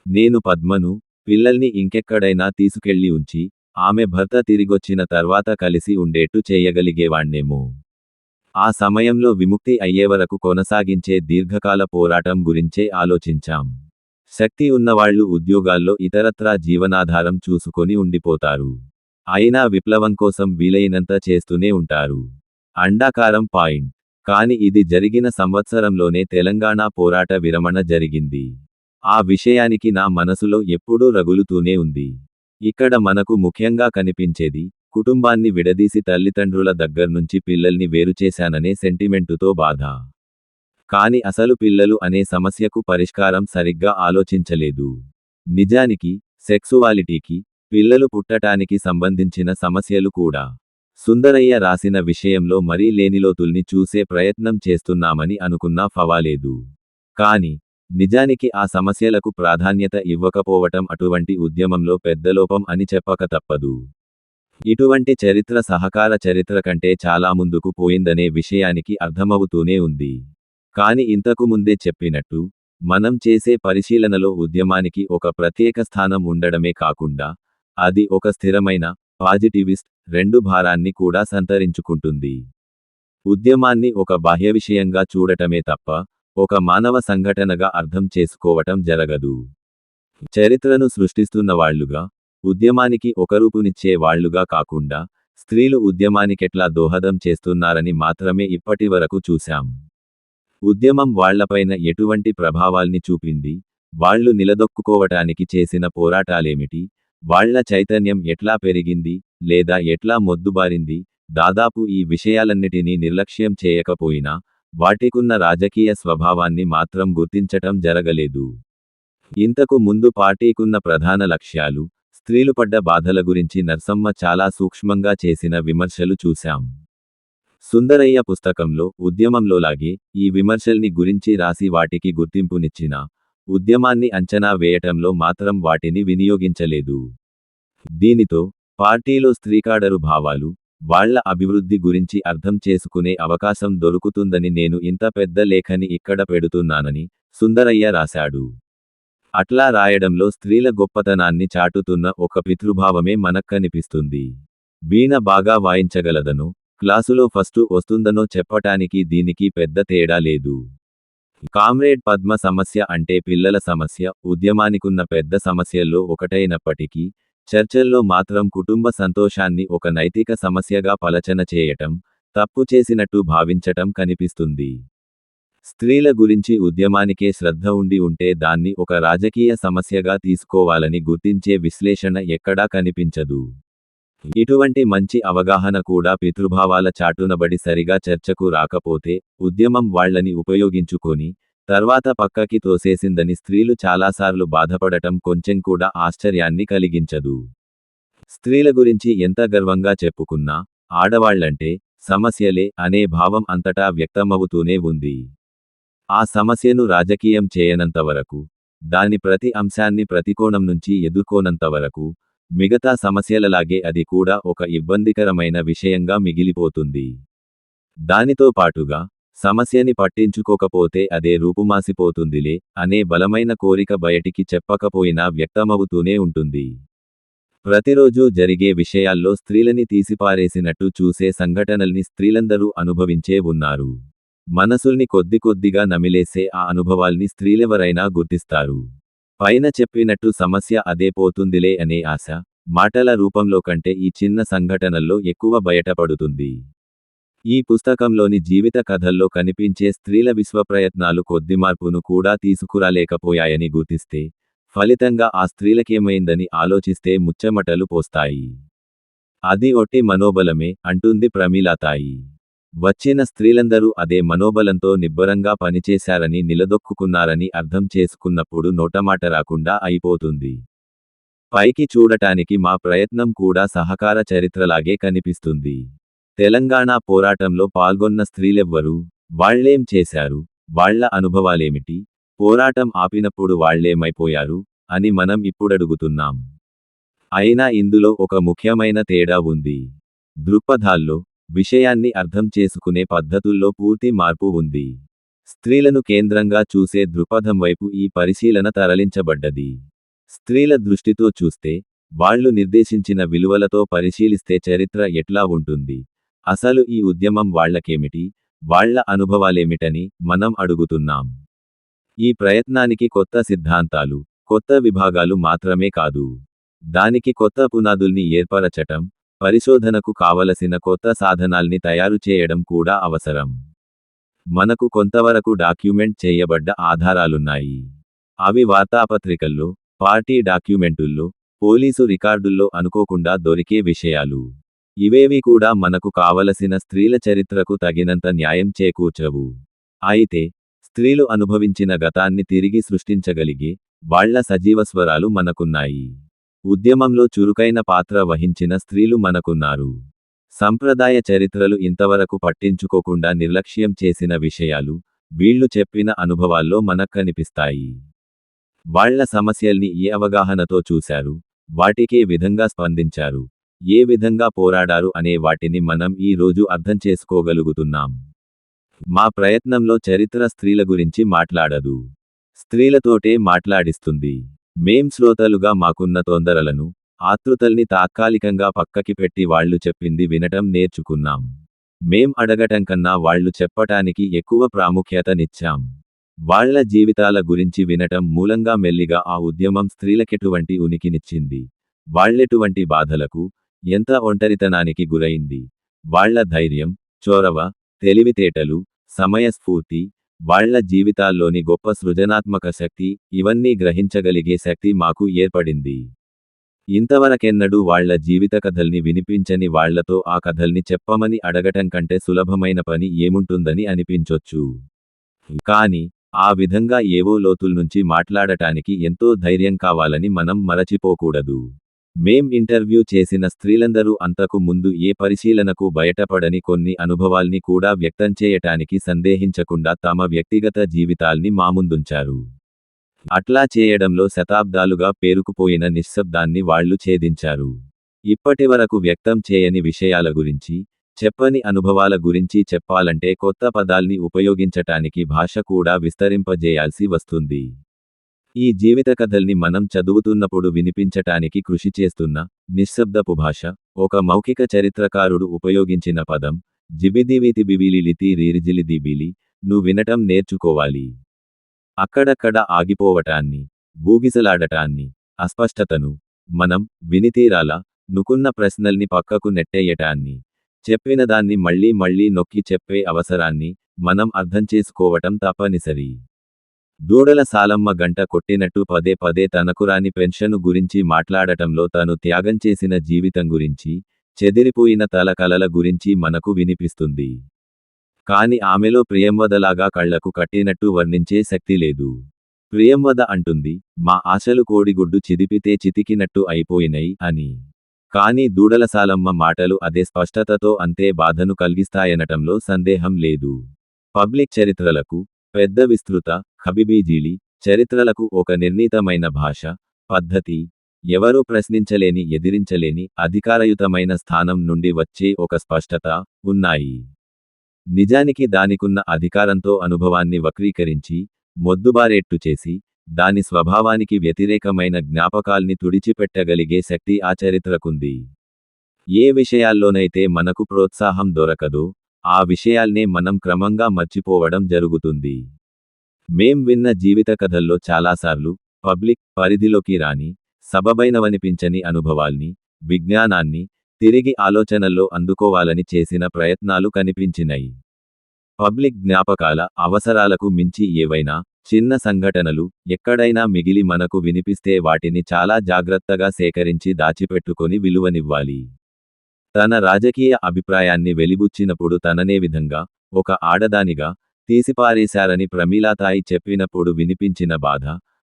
నేను పద్మను, పిల్లల్ని ఇంకెక్కడైనా తీసుకెళ్ళి ఉంచి, ఆమె భర్త తిరిగొచ్చిన తర్వాత కలిసి ఉండేట్టు చేయగలిగేవాణ్ణేమో. ఆ సమయంలో విముక్తి అయ్యేవరకు కొనసాగించే దీర్ఘకాల పోరాటం గురించే ఆలోచించాం. శక్తి ఉన్నవాళ్లు ఉద్యోగాల్లో ఇతరత్రా జీవనాధారం చూసుకొని ఉండిపోతారు. అయినా విప్లవం కోసం వీలైనంత చేస్తూనే ఉంటారు. అండాకారం పాయింట్. కాని ఇది జరిగిన సంవత్సరంలోనే తెలంగాణ పోరాట విరమణ జరిగింది. ఆ విషయానికి నా మనసులో ఎప్పుడూ రగులుతూనే ఉంది. ఇక్కడ మనకు ముఖ్యంగా కనిపించేది, కుటుంబాన్ని విడదీసి తల్లిదండ్రుల దగ్గర్నుంచి పిల్లల్ని వేరుచేశాననే సెంటిమెంటుతో బాధ. కాని అసలు పిల్లలు అనే సమస్యకు పరిష్కారం సరిగ్గా ఆలోచించలేదు. నిజానికి, సెక్సువాలిటీకి, పిల్లలు పుట్టటానికి సంబంధించిన సమస్యలు కూడా సుందరయ్య రాసిన విషయంలో మరీ లేనిలోతుల్ని చూసే ప్రయత్నం చేస్తున్నామని అనుకున్నా ఫవాలేదు. కాని, నిజానికి ఆ సమస్యలకు ప్రాధాన్యత ఇవ్వకపోవటం అటువంటి ఉద్యమంలో పెద్దలోపం అని చెప్పక తప్పదు. ఇటువంటి చరిత్ర సహకార చరిత్ర కంటే చాలా ముందుకు పోయిందనే విషయానికి అర్థమవుతూనే ఉంది. కాని ఇంతకు ముందే చెప్పినట్టు, మనం చేసే పరిశీలనలో ఉద్యమానికి ఒక ప్రత్యేక స్థానం ఉండడమే కాకుండా, అది ఒక స్థిరమైన, పాజిటివిస్ట్, రెండు భారాన్ని కూడా సంతరించుకుంటుంది. ఉద్యమాన్ని ఒక బాహ్య విషయంగా చూడటమే తప్ప, ఒక మానవ సంఘటనగా అర్థం చేసుకోవటం జరగదు. చరిత్రను సృష్టిస్తున్నవాళ్లుగా, ఉద్యమానికి ఒక రూపునిచ్చే వాళ్లుగా కాకుండా, స్త్రీలు ఉద్యమానికెట్లా దోహదం చేస్తున్నారని మాత్రమే ఇప్పటివరకు చూశాం. ఉద్యమం వాళ్లపైన ఎటువంటి ప్రభావాల్ని చూపింది, వాళ్లు నిలదొక్కుకోవటానికి చేసిన పోరాటాలేమిటి, వాళ్ల చైతన్యం ఎట్లా పెరిగింది, లేదా ఎట్లా మొద్దుబారింది, దాదాపు ఈ విషయాలన్నిటినీ నిర్లక్ష్యం చేయకపోయినా, వాటికున్న రాజకీయ స్వభావాన్ని మాత్రం గుర్తించటం జరగలేదు. ఇంతకు ముందు పార్టీకున్న ప్రధాన లక్ష్యాలు, స్త్రీలు పడ్డ బాధల గురించి నర్సమ్మ చాలా సూక్ష్మంగా చేసిన విమర్శలు చూశాం. సుందరయ్య పుస్తకంలో ఉద్యమంలోలాగే ఈ విమర్శల్ని గురించి రాసి వాటికి గుర్తింపునిచ్చినా, ఉద్యమాన్ని అంచనా వేయటంలో మాత్రం వాటిని వినియోగించలేదు. దీనితో, పార్టీలో స్త్రీకాడరు భావాలు, వాళ్ల అభివృద్ధి గురించి అర్థం చేసుకునే అవకాశం దొరుకుతుందని నేను ఇంత పెద్ద లేఖని ఇక్కడ పెడుతున్నానని సుందరయ్య రాశాడు. అట్లా రాయడంలో స్త్రీల గొప్పతనాన్ని చాటుతున్న ఒక పితృభావమే మనక్కనిపిస్తుంది. వీణ బాగా వాయించగలదనో, క్లాసులో ఫస్టు వస్తుందనో చెప్పటానికి దీనికి పెద్ద తేడా లేదు. కామ్రేడ్ పద్మ సమస్య అంటే పిల్లల సమస్య ఉద్యమానికున్న పెద్ద సమస్యల్లో ఒకటైనప్పటికీ, చర్చల్లో మాత్రం కుటుంబ సంతోషాన్ని ఒక నైతిక సమస్యగా పలచన చేయటం, తప్పు చేసినట్టు భావించటం కనిపిస్తుంది. స్త్రీల గురించి ఉద్యమానికే శ్రద్ధ ఉండి ఉంటే దాన్ని ఒక రాజకీయ సమస్యగా తీసుకోవాలని గుర్తించే విశ్లేషణ ఎక్కడా కనిపించదు. ఇటువంటి మంచి అవగాహన కూడా పితృభావాల చాటునబడి సరిగా చర్చకు రాకపోతే, ఉద్యమం వాళ్లని ఉపయోగించుకొని, తర్వాత పక్కకి తోసేసిందని స్త్రీలు చాలాసార్లు బాధపడటం కొంచెం కూడా ఆశ్చర్యాన్ని కలిగించదు. స్త్రీల గురించి ఎంత గర్వంగా చెప్పుకున్నా, ఆడవాళ్లంటే, సమస్యలే అనే భావం అంతటా వ్యక్తమవుతూనే ఉంది. ఆ సమస్యను రాజకీయం చేయనంతవరకు, దాని ప్రతి అంశాన్ని ప్రతికోణం నుంచి ఎదుర్కోనంతవరకు, మిగతా సమస్యలలాగే అది కూడా ఒక ఇబ్బందికరమైన విషయంగా మిగిలిపోతుంది. దానితో పాటుగా, సమస్యని పట్టించుకోకపోతే అదే రూపుమాసిపోతుందిలే అనే బలమైన కోరిక బయటికి చెప్పకపోయినా వ్యక్తమవుతూనే ఉంటుంది. ప్రతిరోజూ జరిగే విషయాల్లో స్త్రీలని తీసిపారేసినట్టు చూసే సంఘటనల్ని స్త్రీలందరూ అనుభవించే ఉన్నారు. మనసుల్ని కొద్దిగా నమిలేసే ఆ అనుభవాల్ని స్త్రీలెవరైనా గుర్తిస్తారు. పైన చెప్పినట్టు సమస్య అదే పోతుందిలే అనే ఆశ, మాటల రూపంలో కంటే ఈ చిన్న సంఘటనల్లో ఎక్కువ బయటపడుతుంది. ఈ పుస్తకంలోని జీవిత కథల్లో కనిపించే స్త్రీల విశ్వప్రయత్నాలు కొద్ది మార్పును కూడా తీసుకురాలేకపోయాయని గుర్తిస్తే, ఫలితంగా ఆ స్త్రీలకేమైందని ఆలోచిస్తే ముచ్చెమటలు పోస్తాయి. అది ఒట్టి మనోబలమే అంటుంది ప్రమీలాతాయి. వచ్చిన స్త్రీలందరూ అదే మనోబలంతో నిబ్బరంగా పనిచేశారని నిలదొక్కుకున్నారని అర్థం చేసుకున్నప్పుడు నోటమాట రాకుండా అయిపోతుంది. పైకి చూడటానికి మా ప్రయత్నం కూడా సహకార చరిత్రలాగే కనిపిస్తుంది. తెలంగాణ పోరాటంలో పాల్గొన్న స్త్రీలెవ్వరు, వాళ్లేం చేశారు, వాళ్ల అనుభవాలేమిటి, పోరాటం ఆపినప్పుడు వాళ్లేమైపోయారు అని మనం ఇప్పుడడుగుతున్నాం. అయినా ఇందులో ఒక ముఖ్యమైన తేడా ఉంది. దృక్పథాల్లో, విషయాన్ని అర్థం చేసుకునే పద్ధతుల్లో పూర్తి మార్పు ఉంది. స్త్రీలను కేంద్రంగా చూసే దృక్పథం వైపు ఈ పరిశీలన తరలించబడ్డది. స్త్రీల దృష్టితో చూస్తే, వాళ్లు నిర్దేశించిన విలువలతో పరిశీలిస్తే చరిత్ర ఎట్లా ఉంటుంది, అసలు ఈ ఉద్యమం వాళ్లకేమిటి, వాళ్ల అనుభవాలేమిటని మనం అడుగుతున్నాం. ఈ ప్రయత్నానికి కొత్త సిద్ధాంతాలు, కొత్త విభాగాలు మాత్రమే కాదు. దానికి కొత్త పునాదుల్ని ఏర్పరచటం, పరిశోధనకు కావలసిన కొత్త సాధనాల్ని తయారు చేయడం కూడా అవసరం. మనకు కొంతవరకు డాక్యుమెంట్ చేయబడ్డ ఆధారాలున్నాయి. అవి వార్తాపత్రికల్లో, పార్టీ డాక్యుమెంటుల్లో, పోలీసు రికార్డుల్లో అనుకోకుండా దొరికే విషయాలు. ఇవేవి కూడా మనకు కావలసిన స్త్రీల చరిత్రకు తగినంత న్యాయం చేకూర్చవు. అయితే, స్త్రీలు అనుభవించిన గతాన్ని తిరిగి సృష్టించగలిగే, వాళ్ల సజీవస్వరాలు మనకున్నాయి. ఉద్యమంలో చురుకైన పాత్ర వహించిన స్త్రీలు మనకున్నారు. సంప్రదాయ చరిత్రలు ఇంతవరకు పట్టించుకోకుండా నిర్లక్ష్యం చేసిన విషయాలు, వీళ్లు చెప్పిన అనుభవాల్లో మనక్కనిపిస్తాయి. వాళ్ల సమస్యల్ని ఏ అవగాహనతో చూశారు, వాటికే విధంగా స్పందించారు, ఏ విధంగా పోరాడారు అనే వాటిని మనం ఈ రోజు అర్థం చేసుకోగలుగుతున్నాం. మా ప్రయత్నంలో చరిత్ర స్త్రీల గురించి మాట్లాడదు. స్త్రీలతోటే మాట్లాడిస్తుంది. మేం శ్రోతలుగా మాకున్న తొందరలను, ఆతృతల్ని తాత్కాలికంగా పక్కకి పెట్టి వాళ్లు చెప్పింది వినటం నేర్చుకున్నాం. మేం అడగటం కన్నా వాళ్లు చెప్పటానికి ఎక్కువ ప్రాముఖ్యతనిచ్చాం. వాళ్ల జీవితాల గురించి వినటం మూలంగా మెల్లిగా ఆ ఉద్యమం స్త్రీలకెటువంటి ఉనికినిచ్చింది, వాళ్లెటువంటి బాధలకు, ఎంత ఒంటరితనానికి గురైంది, వాళ్ల ధైర్యం, చొరవ, తెలివితేటలు, సమయస్ఫూర్తి, వాళ్ల జీవితాల్లోని గొప్ప సృజనాత్మక శక్తి, ఇవన్నీ గ్రహించగలిగే శక్తి మాకు ఏర్పడింది. ఇంతవరకెన్నడూ వాళ్ల జీవిత కథల్ని వినిపించని వాళ్లతో ఆ కథల్ని చెప్పమని అడగటం కంటే సులభమైన పని ఏముంటుందని అనిపించొచ్చు. కాని, ఆ విధంగా ఏవో లోతుల్నుంచి మాట్లాడటానికి ఎంతో ధైర్యం కావాలని మనం మరచిపోకూడదు. మేం ఇంటర్వ్యూ చేసిన స్త్రీలందరూ అంతకు ముందు ఏ పరిశీలనకు బయటపడని కొన్ని అనుభవాల్ని కూడా వ్యక్తం చేయటానికి సందేహించకుండా తమ వ్యక్తిగత జీవితాల్ని మాముందుంచారు. అట్లా చేయడంలో శతాబ్దాలుగా పేరుకుపోయిన నిశ్శబ్దాన్ని వాళ్లు ఛేదించారు. ఇప్పటివరకు వ్యక్తం చేయని విషయాల గురించి, చెప్పని అనుభవాల గురించి చెప్పాలంటే కొత్త పదాల్ని ఉపయోగించటానికి భాష కూడా విస్తరింపజేయాల్సి వస్తుంది. ఈ జీవిత కథల్ని మనం చదువుతున్నప్పుడు వినిపించటానికి కృషి చేస్తున్న నిశ్శబ్దపు భాష, ఒక మౌఖిక చరిత్రకారుడు ఉపయోగించిన పదం, జిబిదివితిబివిలిలితి రీరిజిలిదిబిలి, ను వినటం నేర్చుకోవాలి. అక్కడక్కడ ఆగిపోవటాన్ని, బూగిసలాడటాన్ని, అస్పష్టతను, మనం వినితీరాలా నుకున్న ప్రశ్నల్ని పక్కకు నెట్టేయటాన్ని, చెప్పినదాన్ని మళ్లీ మళ్లీ నొక్కి చెప్పే అవసరాన్ని మనం అర్థం చేసుకోవటం తప్పనిసరి. దూడల సాలమ్మ గంట కొట్టినట్టు పదే పదే తనకురాని పెన్షను గురించి మాట్లాడటంలో తను త్యాగం చేసిన జీవితం గురించి, చెదిరిపోయిన తల కలల గురించి మనకు వినిపిస్తుంది. కాని ఆమెలో ప్రియంవదలాగా కళ్లకు కట్టినట్టు వర్ణించే శక్తి లేదు. ప్రియంవద అంటుంది, మా ఆశలు కోడిగుడ్డు చిదిపితే చితికినట్టు అయిపోయినై అని. కానీ దూడలసాలమ్మ మాటలు అదే స్పష్టతతో అంతే బాధను కలిగిస్తాయనటంలో సందేహం లేదు. పబ్లిక్ చరిత్రలకు పెద్ద విస్తృత ఖబిబీజీలి చరిత్రలకు ఒక నిర్ణీతమైన భాష, పద్ధతి, ఎవరూ ప్రశ్నించలేని ఎదిరించలేని అధికారయుతమైన స్థానం నుండి వచ్చే ఒక స్పష్టత ఉన్నాయి. నిజానికి దానికున్న అధికారంతో అనుభవాన్ని వక్రీకరించి, మొద్దుబారేట్టు చేసి, దాని స్వభావానికి వ్యతిరేకమైన జ్ఞాపకాల్ని తుడిచిపెట్టగలిగే శక్తి ఆ చరిత్రకుంది. ఏ విషయాల్లోనైతే మనకు ప్రోత్సాహం దొరకదో, ఆ విషయాల్నే మనం క్రమంగా మర్చిపోవడం జరుగుతుంది. మేం విన్న జీవిత కథల్లో చాలాసార్లు, పబ్లిక్ పరిధిలోకి రాని, సబబైనవనిపించని అనుభవాల్ని, విజ్ఞానాన్ని, తిరిగి ఆలోచనల్లో అందుకోవాలని చేసిన ప్రయత్నాలు కనిపించినయి. పబ్లిక్ జ్ఞాపకాల అవసరాలకు మించి ఏవైనా చిన్న సంఘటనలు ఎక్కడైనా మిగిలి మనకు వినిపిస్తే వాటిని చాలా జాగ్రత్తగా సేకరించి దాచిపెట్టుకొని విలువనివ్వాలి. తన రాజకీయ అభిప్రాయాన్ని వెలిబుచ్చినప్పుడు తననే విధంగా, ఒక ఆడదానిగా, తీసిపారేశారని ప్రమీలాతాయి చెప్పినప్పుడు వినిపించిన బాధ,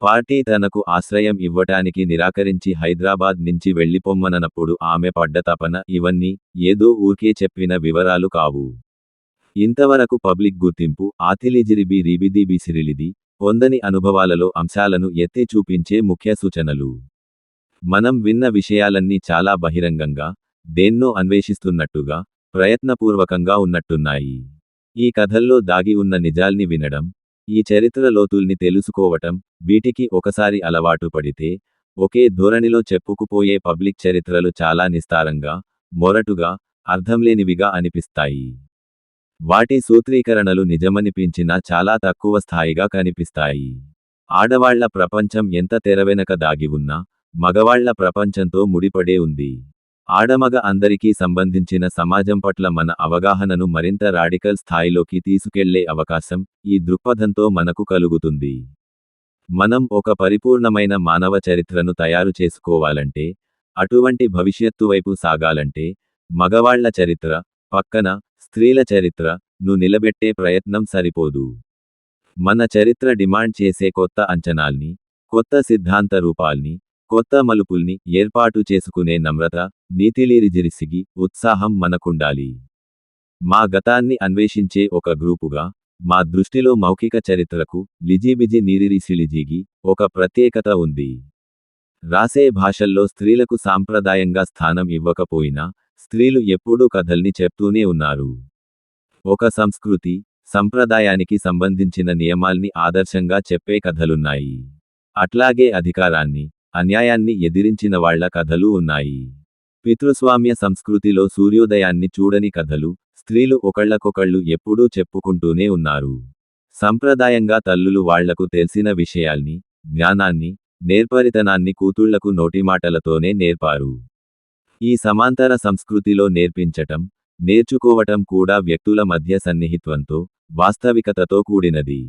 పార్టీ తనకు ఆశ్రయం ఇవ్వటానికి నిరాకరించి హైదరాబాద్ నుంచి వెళ్ళిపొమ్మననప్పుడు ఆమె పడ్డ తపన ఇవన్నీ ఏదో ఊర్కే చెప్పిన వివరాలు కావు. ఇంతవరకు పబ్లిక్ గుర్తింపు ఆతిలిజిరిబి రీబిదిబిసిరిలిది పొందని అనుభవాలలో అంశాలను ఎత్తి చూపించే ముఖ్య సూచనలు. మనం విన్న విషయాలన్నీ చాలా బహిరంగంగా, దేన్నో అన్వేషిస్తున్నట్టుగా, ప్రయత్నపూర్వకంగా ఉన్నట్టున్నాయి. ఈ కథల్లో దాగి ఉన్న నిజాల్ని వినడం, ఈ చరిత్ర లోతుల్ని తెలుసుకోవటం, వీటికి ఒకసారి అలవాటు పడితే, ఒకే ధోరణిలో చెప్పుకుపోయే పబ్లిక్ చరిత్రలు చాలా నిస్తారంగా, మొరటుగా, అర్థంలేనివిగా అనిపిస్తాయి. వాటి సూత్రీకరణలు నిజమనిపించినా చాలా తక్కువ స్థాయిగా కనిపిస్తాయి. ఆడవాళ్ల ప్రపంచం ఎంత తెరవెనక దాగి ఉన్నా, మగవాళ్ల ప్రపంచంతో ముడిపడే ఉంది. ఆడమగ అందరికీ సంబంధించిన సమాజం పట్ల మన అవగాహనను మరింత రాడికల్ స్థాయిలోకి తీసుకెళ్లే అవకాశం ఈ దృక్పథంతో మనకు కలుగుతుంది. మనం ఒక పరిపూర్ణమైన మానవ చరిత్రను తయారు చేసుకోవాలంటే, అటువంటి భవిష్యత్తు వైపు సాగాలంటే, మగవాళ్ల చరిత్ర పక్కన స్త్రీల చరిత్ర ను నిలబెట్టే ప్రయత్నం సరిపోదు. మన చరిత్ర డిమాండ్ చేసే కొత్త అంచనాల్ని, కొత్త సిద్ధాంత రూపాల్ని, కొత్త మలుపుల్ని ఏర్పాటు చేసుకునే నమ్రత, నీతిలీరిజిరిసిగి ఉత్సాహం మనకుండాలి. మా గతాన్ని అన్వేషించే ఒక గ్రూపుగా, మా దృష్టిలో మౌఖిక చరిత్రకు లిజిబిజి నీరిరిసిలిజిగి ఒక ప్రత్యేకత ఉంది. రాసే భాషల్లో స్త్రీలకు సాంప్రదాయంగా స్థానం ఇవ్వకపోయినా, స్త్రీలు ఎప్పుడూ కథల్ని చెప్తూనే ఉన్నారు. ఒక సంస్కృతి, సంప్రదాయానికి సంబంధించిన నియమాల్ని ఆదర్శంగా చెప్పే కథలున్నాయి. అట్లాగే అధికారాన్ని, అన్యాయాన్ని ఎదిరించిన వాళ్ల కథలు ఉన్నాయి. పితృస్వామ్య సంస్కృతిలో సూర్యోదయాన్ని చూడని కథలు, స్త్రీలు ఒకళ్ళకొకళ్ళు ఎప్పుడూ చెప్పుకుంటూనే ఉన్నారు. సంప్రదాయంగా తల్లులు వాళ్లకు తెలిసిన విషయాల్ని, జ్ఞానాన్ని, నేర్పరితనాన్ని కూతుళ్లకు నోటిమాటలతోనే నేర్పారు. ఈ సమాంతర సంస్కృతిలో నేర్పించటం, నేర్చుకోవటం కూడా వ్యక్తుల మధ్య సన్నిహిత్వంతో, వాస్తవికతతో కూడినది.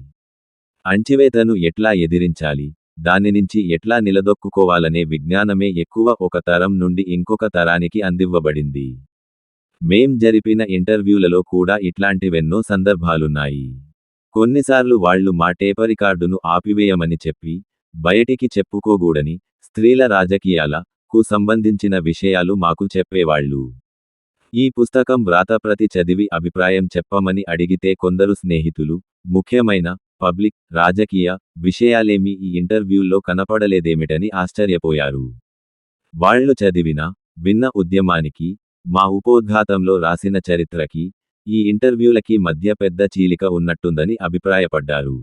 అణచివేతను ఎట్లా ఎదిరించాలి, దాని నుంచి ఎట్లా నిలదొక్కుకోవాలనే విజ్ఞానమే ఎక్కువ ఒక తరం నుండి ఇంకొక తరానికి అందివ్వబడింది. మేం జరిపిన ఇంటర్వ్యూలలో కూడా ఇట్లాంటివెన్నో సందర్భాలున్నాయి. కొన్నిసార్లు వాళ్లు మా టేపరికార్డును ఆపివేయమని చెప్పి, బయటికి చెప్పుకోగూడని, స్త్రీల రాజకీయాల కు సంబంధించిన విషయాలు మాకు చెప్పేవాళ్లు. ఈ పుస్తకం వ్రాతప్రతి చదివి అభిప్రాయం చెప్పమని అడిగితే కొందరు స్నేహితులు, ముఖ్యమైన పబ్లిక్ రాజకీయ విషయాలేమీ ఈ ఇంటర్వ్యూల్లో కనపడలేదేమిటని ఆశ్చర్యపోయారు. వాళ్లు చదివిన, విన్న ఉద్యమానికి, మా ఉపోద్ఘాతంలో రాసిన చరిత్రకి, ఈ ఇంటర్వ్యూలకి మధ్య పెద్ద చీలిక ఉన్నట్టుందని అభిప్రాయపడ్డారు.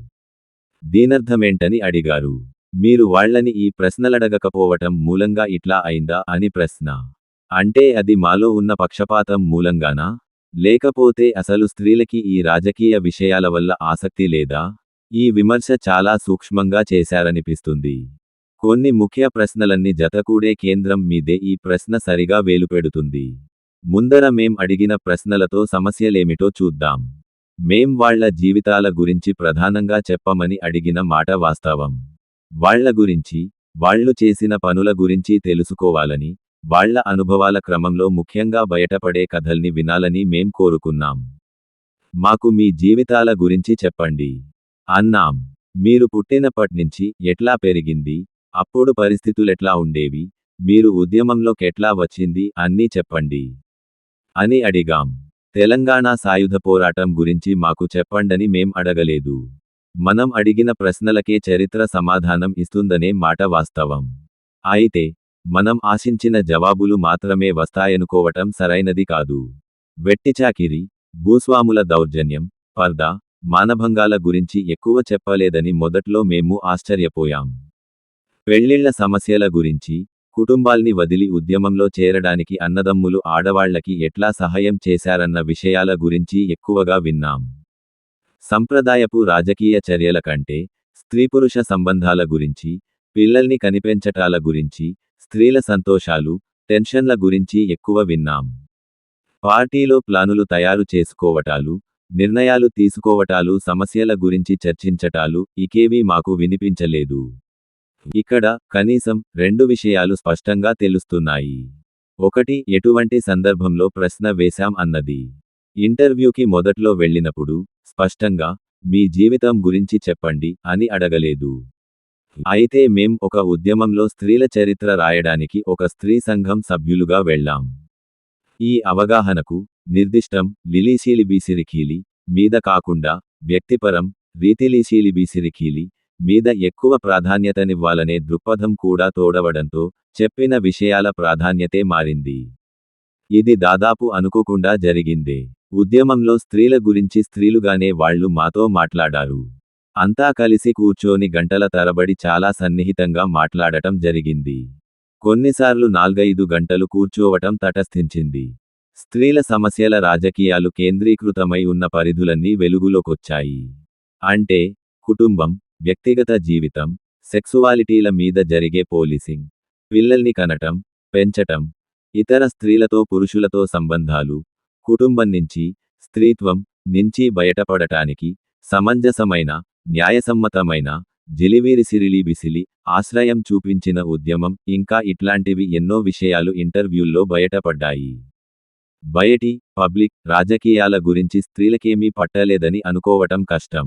దీనర్థమేంటని అడిగారు. మీరు వాళ్లని ఈ ప్రశ్నలడగకపోవటం మూలంగా ఇట్లా అయిందా అని ప్రశ్న. అంటే అది మాలో ఉన్న పక్షపాతం మూలంగానా? లేకపోతే అసలు స్త్రీలకి ఈ రాజకీయ విషయాల వల్ల ఆసక్తి లేదా? ఈ విమర్శ చాలా సూక్ష్మంగా చేశారనిపిస్తుంది. కొన్ని ముఖ్య ప్రశ్నలన్నీ జతకూడే కేంద్రం మీదే ఈ ప్రశ్న సరిగా వేలుపెడుతుంది. ముందర మేం అడిగిన ప్రశ్నలతో సమస్యలేమిటో చూద్దాం. మేం వాళ్ల జీవితాల గురించి ప్రధానంగా చెప్పమని అడిగిన మాట వాస్తవం. వాళ్ల గురించి, వాళ్లు చేసిన పనుల గురించి తెలుసుకోవాలని, వాళ్ల అనుభవాల క్రమంలో ముఖ్యంగా బయటపడే కథల్ని వినాలని మేం కోరుకున్నాం. మాకు మీ జీవితాల గురించి చెప్పండి అన్నాం. మీరు పుట్టినప్పట్నించి ఎట్లా పెరిగింది, అప్పుడు పరిస్థితులెట్లా ఉండేవి, మీరు ఉద్యమంలో కెట్లా వచ్చింది అన్నీ చెప్పండి అని అడిగాం. తెలంగాణ సాయుధ పోరాటం గురించి మాకు చెప్పండని మేం అడగలేదు. మనం అడిగిన ప్రశ్నలకే చరిత్ర సమాధానం ఇస్తుందనే మాట వాస్తవం. అయితే మనం ఆశించిన జవాబులు మాత్రమే వస్తాయనుకోవటం సరైనది కాదు. వెట్టిచాకిరి, భూస్వాముల దౌర్జన్యం, పర్దా, మానభంగాల గురించి ఎక్కువ చెప్పలేదని మొదట్లో మేము ఆశ్చర్యపోయాం. పెళ్లిళ్ల సమస్యల గురించి, కుటుంబాల్ని వదిలి ఉద్యమంలో చేరడానికి అన్నదమ్ములు ఆడవాళ్లకి ఎట్లా సహాయం చేశారన్న విషయాల గురించి ఎక్కువగా విన్నాం. సంప్రదాయపు రాజకీయ చర్యల కంటే, స్త్రీ-పురుష సంబంధాల గురించి, పిల్లల్ని కనిపెంచటాల గురించి, స్త్రీల సంతోషాలు, టెన్షన్ల గురించి ఎక్కువ విన్నాం. పార్టీలో ప్లానులు తయారు చేసుకోవటాలు, నిర్ణయాలు తీసుకోవటాలు, సమస్యల గురించి చర్చించటాలు ఇకేవీ మాకు వినిపించలేదు. ఇక్కడ కనీసం 2 విషయాలు స్పష్టంగా తెలుస్తున్నాయి. ఒకటి, ఎటువంటి సందర్భంలో ప్రశ్న వేశాం అన్నది. ఇంటర్వ్యూకి మొదట్లో వెళ్ళినప్పుడు స్పష్టంగా మీ జీవితం గురించి చెప్పండి అని అడగలేదు. అయితే మేం ఒక ఉద్యమంలో స్త్రీల చరిత్ర రాయడానికి ఒక స్త్రీ సంఘం సభ్యులుగా వెళ్ళాం. ఈ అవగాహనకు నిర్దిష్టం లిలీశీలిబీసిరిఖీలి మీద కాకుండా వ్యక్తిపరం రీతిలీశీలిబీసిరిఖీలి మీద ఎక్కువ ప్రాధాన్యతనివ్వాలనే దృక్పథం కూడా తోడవడంతో చెప్పిన విషయాల ప్రాధాన్యతే మారింది. ఇది దాదాపు అనుకోకుండా జరిగిందే. ఉద్యమంలో స్త్రీల గురించి స్త్రీలుగానే వాళ్ళు మాతో మాట్లాడారు. అంతా కలిసి కూర్చోని గంటల తరబడి చాలా సన్నిహితంగా మాట్లాడటం జరిగింది. కొన్నిసార్లు 4-5 గంటలు కూర్చోవటం తటస్థించింది. స్త్రీల సమస్యల రాజకీయాలు కేంద్రీకృతమై ఉన్న పరిధులన్నీ వెలుగులోకొచ్చాయి. అంటే కుటుంబం, వ్యక్తిగత జీవితం, సెక్సువాలిటీల మీద జరిగే పోలీసింగ్, పిల్లల్ని కనటం, పెంచటం, ఇతర స్త్రీలతో పురుషులతో సంబంధాలు, కుటుంబం నుంచి, స్త్రీత్వం నుంచి బయటపడటానికి సమంజసమైన, న్యాయసమ్మతమైన, జిలివిరిసిరిలిబిసిలి ఆశ్రయం చూపించిన ఉద్యమం ఇంకా ఇట్లాంటివి ఎన్నో విషయాలు ఇంటర్వ్యూల్లో బయటపడ్డాయి. బయటి పబ్లిక్ రాజకీయాల గురించి స్త్రీలకేమీ పట్టలేదని అనుకోవటం కష్టం.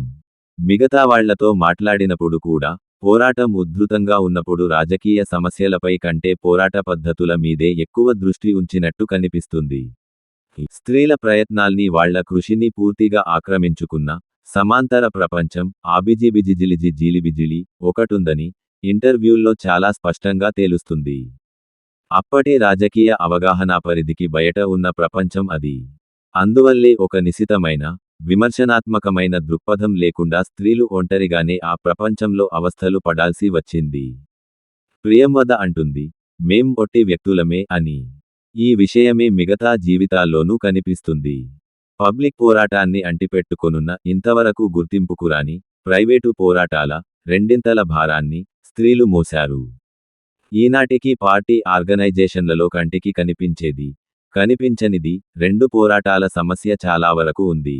మిగతా వాళ్లతో మాట్లాడినప్పుడు కూడా పోరాటం ఉధృతంగా ఉన్నప్పుడు రాజకీయ సమస్యలపై కంటే పోరాట పద్ధతుల మీదే ఎక్కువ దృష్టి ఉంచినట్టు కనిపిస్తుంది. స్త్రీల ప్రయత్నాల్ని వాళ్ల కృషిని పూర్తిగా ఆక్రమించుకున్న సమాంతర ప్రపంచం ఆబిజిబిజిజిలిజి జీలిబిజిలి ఒకటుందని ఇంటర్వ్యూల్లో చాలా స్పష్టంగా తేలుస్తుంది. అప్పటి రాజకీయ అవగాహనా పరిధికి బయట ఉన్న ప్రపంచం అది. అందువల్లే ఒక నిశితమైన, విమర్శనాత్మకమైన దృక్పథం లేకుండా స్త్రీలు ఒంటరిగానే ఆ ప్రపంచంలో అవస్థలు పడాల్సి వచ్చింది. ప్రియంవద అంటుంది, మేం ఒట్టి వ్యక్తులమే అని. ఈ విషయమే మిగతా జీవితాల్లోనూ కనిపిస్తుంది. పబ్లిక్ పోరాటాన్ని అంటిపెట్టుకొనున్న ఇంతవరకు గుర్తింపుకురాని ప్రైవేటు పోరాటాల రెండింతల భారాన్ని స్త్రీలు మోశారు. ఈనాటికి పార్టీ ఆర్గనైజేషన్లలో కంటికి కనిపించేది, కనిపించనిది 2 పోరాటాల సమస్య చాలా వరకు ఉంది.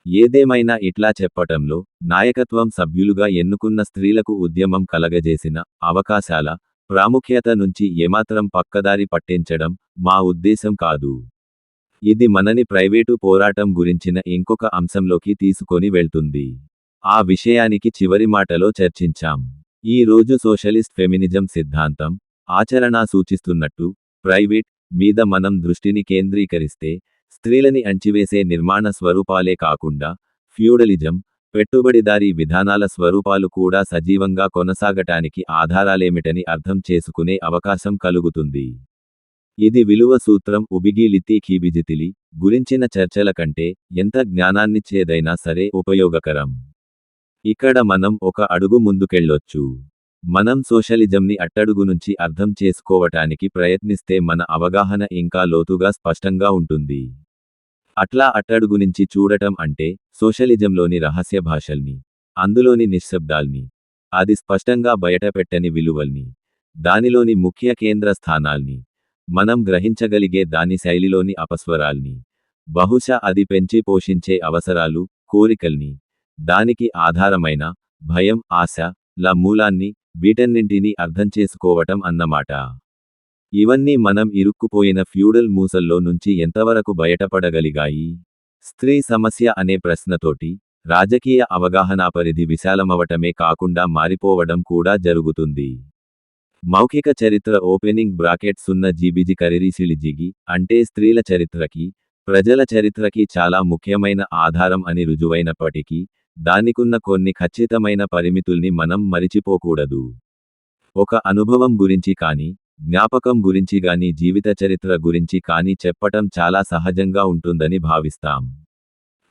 ఏదేమైనా ఇట్లా చెప్పటంలో నాయకత్వం సభ్యులుగా ఎన్నుకున్న స్త్రీలకు ఉద్యమం కలగజేసిన అవకాశాల ప్రాముఖ్యత నుంచి ఏమాత్రం పక్కదారి పట్టించడం మా ఉద్దేశం కాదు. ఇది మనని ప్రైవేటు పోరాటం గురించిన ఇంకొక అంశంలోకి తీసుకొని వెళ్తుంది. ఆ విషయానికి చివరి మాటలో చర్చించాం. ఈ రోజు సోషలిస్ట్ ఫెమినిజం సిద్ధాంతం, ఆచరణ సూచిస్తున్నట్టు ప్రైవేట్ మీద మనం దృష్టిని కేంద్రీకరిస్తే స్త్రీలని అణచివేసే నిర్మాణ స్వరూపాలే కాకుండా ఫ్యూడలిజం, పెట్టుబడిదారీ విధానాల స్వరూపాలు కూడా సజీవంగా కొనసాగటానికి ఆధారాలేమిటని అర్థం చేసుకునే అవకాశం కలుగుతుంది. ఇది విలువ సూత్రం ఉబిగిలితి కీబిజితిలి గురించిన చర్చల కంటే ఎంత జ్ఞానాన్నిచ్చేదైనా సరే ఉపయోగకరం. ఇక్కడ మనం ఒక అడుగు ముందుకెళ్ళొచ్చు. మనం సోషలిజంని అట్టడుగు నుంచి అర్థం చేసుకోవటానికి ప్రయత్నిస్తే మన అవగాహన ఇంకా లోతుగా స్పష్టంగా ఉంటుంది. అట్లా అట్టడుగు నుంచి చూడటం అంటే సోషలిజంలోని రహస్య భాషల్ని, అందులోని నిశ్శబ్దాల్ని, అది స్పష్టంగా బయటపెట్టని విలువల్ని, దానిలోని ముఖ్య కేంద్ర స్థానాల్ని, మనం గ్రహించగలిగే దాని శైలిలోని అపస్వరాల్ని, బహుశా అది పెంచి పోషించే అవసరాలు, కోరికల్ని, దానికి ఆధారమైన భయం, ఆశ ల మూలాన్ని, వీటన్నింటినీ అర్థం చేసుకోవటం అన్నమాట. ఇవన్నీ మనం ఇరుక్కుపోయిన ఫ్యూడల్ మూసల్లో నుంచి ఎంతవరకు బయటపడగలిగాయి? స్త్రీ సమస్య అనే ప్రశ్నతోటి రాజకీయ అవగాహనా పరిధి విశాలమవటమే కాకుండా మారిపోవడం కూడా జరుగుతుంది. మౌఖిక చరిత్ర ఓపెనింగ్ బ్రాకెట్ 0 జీబీజీ కరిరీసిలిజిగి అంటే స్త్రీల చరిత్రకి, ప్రజల చరిత్రకి చాలా ముఖ్యమైన ఆధారం అని రుజువైనప్పటికీ, దానికున్న కొన్ని ఖచ్చితమైన పరిమితుల్ని మనం మరిచిపోకూడదు. ఒక అనుభవం గురించి కానీ, జ్ఞాపకం గురించి గాని జీవిత చరిత్ర గురించి కానీ చెప్పటం చాలా సహజంగా ఉంటుందని భావిస్తాం.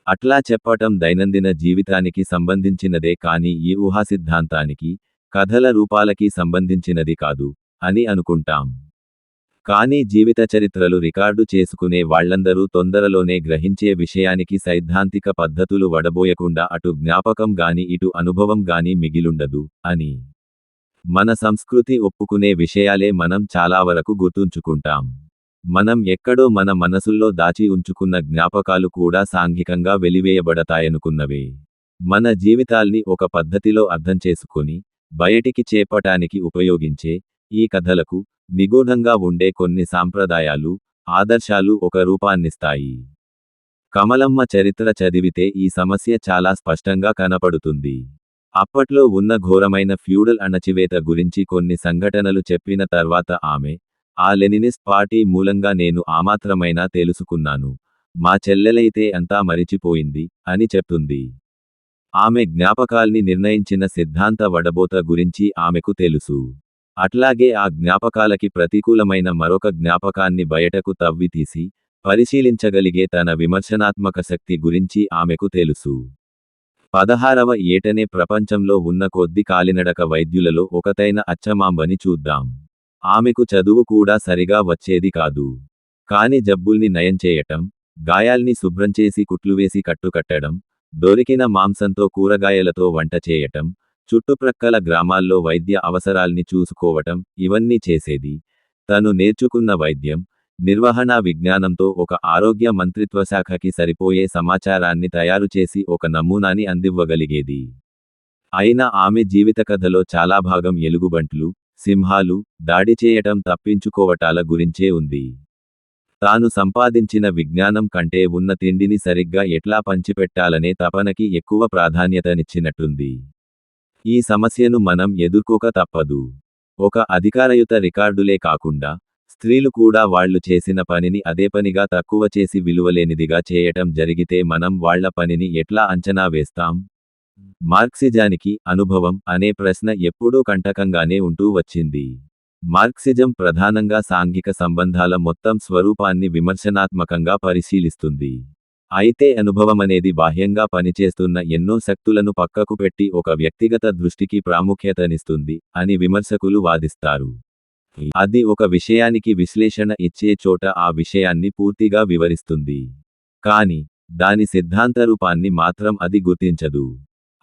అట్లా చెప్పటం దైనందిన జీవితానికి సంబంధించినదే కానీ ఈ ఊహా సిద్ధాంతానికి, కథల రూపాలకి సంబంధించినది కాదు, అని అనుకుంటాం. కానీ జీవిత చరిత్రలు రికార్డు చేసుకునే వాళ్ళందరూ తొందరలోనే గ్రహించే విషయానికి సైద్ధాంతిక పద్ధతులు వడబోయకుండా అటు జ్ఞాపకం గాని ఇటు అనుభవం గాని మిగిలుండదు, అని. మన సంస్కృతి ఒప్పుకునే విషయాలే మనం చాలా వరకు గుర్తుంచుకుంటాం. మనం ఎక్కడో మన మనసుల్లో దాచి ఉంచుకున్న జ్ఞాపకాలు కూడా సాంఘికంగా వెలివేయబడతాయనుకున్నవే. మన జీవితాల్ని ఒక పద్ధతిలో అర్థం చేసుకొని, బయటికి చేపటానికి ఉపయోగించే, ఈ కథలకు, నిగూఢంగా ఉండే కొన్ని సాంప్రదాయాలు, ఆదర్శాలు ఒక రూపాన్నిస్తాయి. కమలమ్మ చరిత్ర చదివితే ఈ సమస్య చాలా స్పష్టంగా కనపడుతుంది. అప్పట్లో ఉన్న ఘోరమైన ఫ్యూడల్ అణచివేత గురించి కొన్ని సంఘటనలు చెప్పిన తర్వాత ఆమె, ఆ లెనినిస్ట్ పార్టీ మూలంగా నేను ఆమాత్రమైనా తెలుసుకున్నాను, మా చెల్లెలైతే అంతా మరిచిపోయింది, అని చెప్తుంది. ఆమె జ్ఞాపకాల్ని నిర్ణయించిన సిద్ధాంత వడబోత గురించి ఆమెకు తెలుసు. అట్లాగే ఆ జ్ఞాపకాలకి ప్రతికూలమైన మరొక జ్ఞాపకాన్ని బయటకు తవ్వితీసి, పరిశీలించగలిగే తన విమర్శనాత్మక శక్తి గురించి ఆమెకు తెలుసు. 16వ ఏటనే ప్రపంచంలో ఉన్న కొద్ది కాలినడక వైద్యులలో ఒకతైన అచ్చమాంబని చూద్దాం. ఆమెకు చదువు కూడా సరిగా వచ్చేది కాదు. కాని జబ్బుల్ని నయం చేయటం, గాయాల్ని శుభ్రంచేసి కుట్లువేసి కట్టుకట్టడం, దొరికిన మాంసంతో కూరగాయలతో వంట చేయటం, చుట్టుప్రక్కల గ్రామాల్లో వైద్య అవసరాల్ని చూసుకోవటం, ఇవన్నీ చేసేది. తను నేర్చుకున్న వైద్యం, నిర్వహణా విజ్ఞానంతో ఒక ఆరోగ్య మంత్రిత్వశాఖకి సరిపోయే సమాచారాన్ని తయారుచేసి ఒక నమూనాని అందివ్వగలిగేది. అయినా ఆమె జీవితకథలో చాలా భాగం ఎలుగుబంట్లు, సింహాలు, దాడి చేయటం తప్పించుకోవటాల గురించే ఉంది. తాను సంపాదించిన విజ్ఞానం కంటే ఉన్న తిండిని సరిగ్గా ఎట్లా పంచిపెట్టాలనే తపనకి ఎక్కువ ప్రాధాన్యతనిచ్చినట్టుంది. ఈ సమస్యను మనం ఎదుర్కోక తప్పదు. ఒక అధికారయుత రికార్డులే కాకుండా, స్త్రీలు కూడా వాళ్ళు చేసిన పనిని అదేపనిగా తక్కువ చేసి విలువలేనిదిగా చేయటం జరిగితే మనం వాళ్ల పనిని ఎట్లా అంచనా వేస్తాం? మార్క్సిజానికి అనుభవం అనే ప్రశ్న ఎప్పుడూ కంటకంగానే ఉంటూ వచ్చింది. మార్క్సిజం ప్రధానంగా సాంఘిక సంబంధాల మొత్తం స్వరూపాన్ని విమర్శనాత్మకంగా పరిశీలిస్తుంది. అయితే అనుభవమనేది బాహ్యంగా పనిచేస్తున్న ఎన్నో శక్తులను పక్కకు పెట్టి ఒక వ్యక్తిగత దృష్టికి ప్రాముఖ్యతనిస్తుంది, అని విమర్శకులు వాదిస్తారు. అది ఒక విషయానికి విశ్లేషణ ఇచ్చే చోట ఆ విషయాన్ని పూర్తిగా వివరిస్తుంది. కాని, దాని సిద్ధాంతరూపాన్ని మాత్రం అది గుర్తించదు.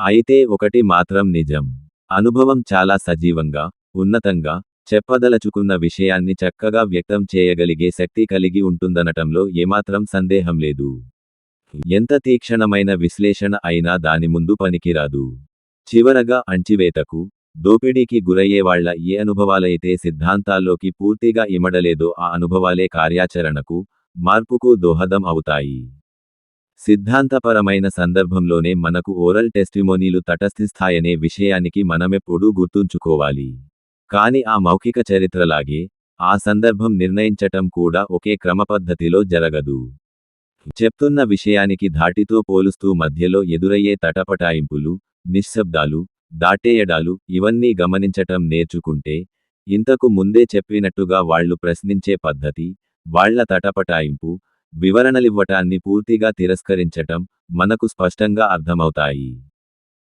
అయితే ఒకటి మాత్రం నిజం. అనుభవం చాలా సజీవంగా, ఉన్నతంగా, చెప్పదలచుకున్న విషయాన్ని చక్కగా వ్యక్తం చేయగలిగే శక్తి కలిగి ఉంటుందనటంలో ఏమాత్రం సందేహం లేదు. ఎంత తీక్షణమైన విశ్లేషణ అయినా దాని ముందు పనికిరాదు. చివరగా అణచివేతకు, దోపిడీకి గురయ్యేవాళ్ల ఏ అనుభవాలైతే సిద్ధాంతాల్లోకి పూర్తిగా ఇమడలేదో ఆ అనుభవాలే కార్యాచరణకు, మార్పుకు దోహదం అవుతాయి. సిద్ధాంతపరమైన సందర్భంలోనే మనకు ఓరల్ టెస్టిమోనీలు తటస్థిస్తాయనే విషయానికి మనమెప్పుడూ గుర్తుంచుకోవాలి. కాని ఆ మౌఖిక చరిత్రలాగే, ఆ సందర్భం నిర్ణయించటం కూడా ఒకే క్రమపద్ధతిలో జరగదు. చెప్తున్న విషయానికి ధాటితో పోలుస్తూ మధ్యలో ఎదురయ్యే తటపటాయింపులు, నిశ్శబ్దాలు, దాటేయడాలు ఇవన్నీ గమనించటం నేర్చుకుంటే, ఇంతకు ముందే చెప్పినట్టుగా వాళ్ళు ప్రశ్నించే పద్ధతి, వాళ్ల తటపటాయింపు, వివరణలివ్వటాన్ని పూర్తిగా తిరస్కరించటం, మనకు స్పష్టంగా అర్థమవుతాయి.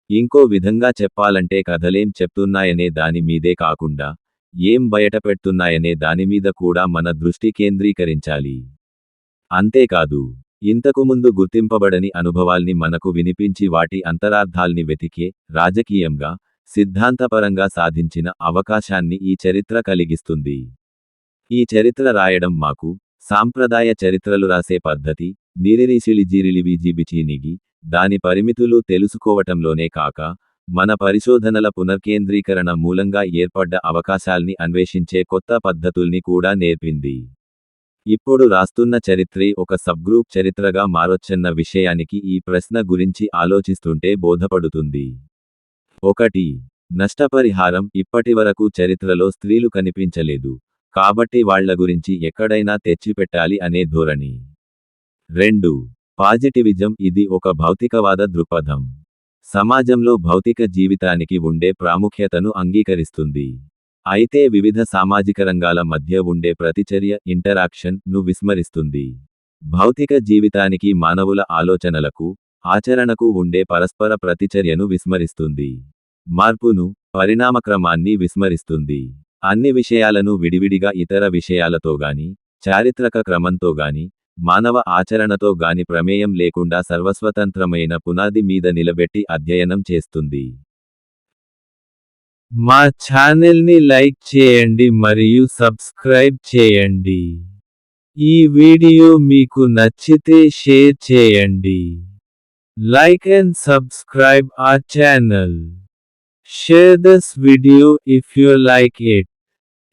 ఇంకో విధంగా చెప్పాలంటే కథలేం చెప్తున్నాయనే దాని మీదే కాకుండా, ఏం బయటపెడుతున్నాయనే దానిమీద కూడా మన దృష్టి కేంద్రీకరించాలి. అంతేకాదు, ఇంతకుముందు గుర్తింపబడని అనుభవాల్ని మనకు వినిపించి వాటి అంతరార్థాల్ని వెతికే, రాజకీయంగా, సిద్ధాంతపరంగా సాధించిన అవకాశాన్ని ఈ చరిత్ర కలిగిస్తుంది. ఈ చరిత్ర రాయడం మాకు, సాంప్రదాయ చరిత్రలు రాసే పద్ధతి, నిరిరీసిలిజిరిలివిజిబిచీనిగి, దాని పరిమితులు తెలుసుకోవటంలోనే కాక, మన పరిశోధనల పునర్కేంద్రీకరణ మూలంగా ఏర్పడ్డ అవకాశాల్ని అన్వేషించే కొత్త పద్ధతుల్ని కూడా నేర్పింది. ఇప్పుడు రాస్తున్న చరిత్రే ఒక సబ్గ్రూప్ చరిత్రగా మారొచ్చన్న విషయానికి ఈ ప్రశ్న గురించి ఆలోచిస్తుంటే బోధపడుతుంది. 1. నష్టపరిహారం ఇప్పటివరకు చరిత్రలో స్త్రీలు కనిపించలేదు, కాబట్టి వాళ్ళ గురించి ఎక్కడైనా తెచ్చిపెట్టాలి అనే ధోరణి. 2. పాజిటివిజం ఇది ఒక భౌతికవాద దృక్పథం. సమాజంలో భౌతిక జీవితానికి ఉండే ప్రాముఖ్యతను అంగీకరిస్తుంది. అయితే వివిధ సామాజిక రంగాల మధ్య ఉండే ప్రతిచర్య ను విస్మరిస్తుంది. భౌతిక జీవితానికి మానవుల ఆలోచనలకు, ఆచరణకు ఉండే పరస్పర ప్రతిచర్యను విస్మరిస్తుంది. మార్పును, పరిణామక్రమాన్ని విస్మరిస్తుంది. అన్ని విషయాలను విడివిడిగా ఇతర విషయాలతోగాని, చారిత్రక క్రమంతోగాని, మానవ ఆచరణతో గాని ప్రమేయం లేకుండా సర్వస్వతంత్రమైన పునాది మీద నిలబెట్టి అధ్యయనం చేస్తుంది. మా ఛానల్ని లైక్ చేయండి మరియు సబ్స్క్రైబ్ చేయండి. ఈ వీడియో మీకు నచ్చితే షేర్ చేయండి. Like and subscribe our channel. Share this video if you like it.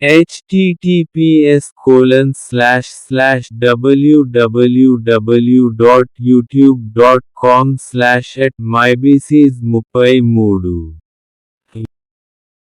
https://www.youtube.com/@myBCs33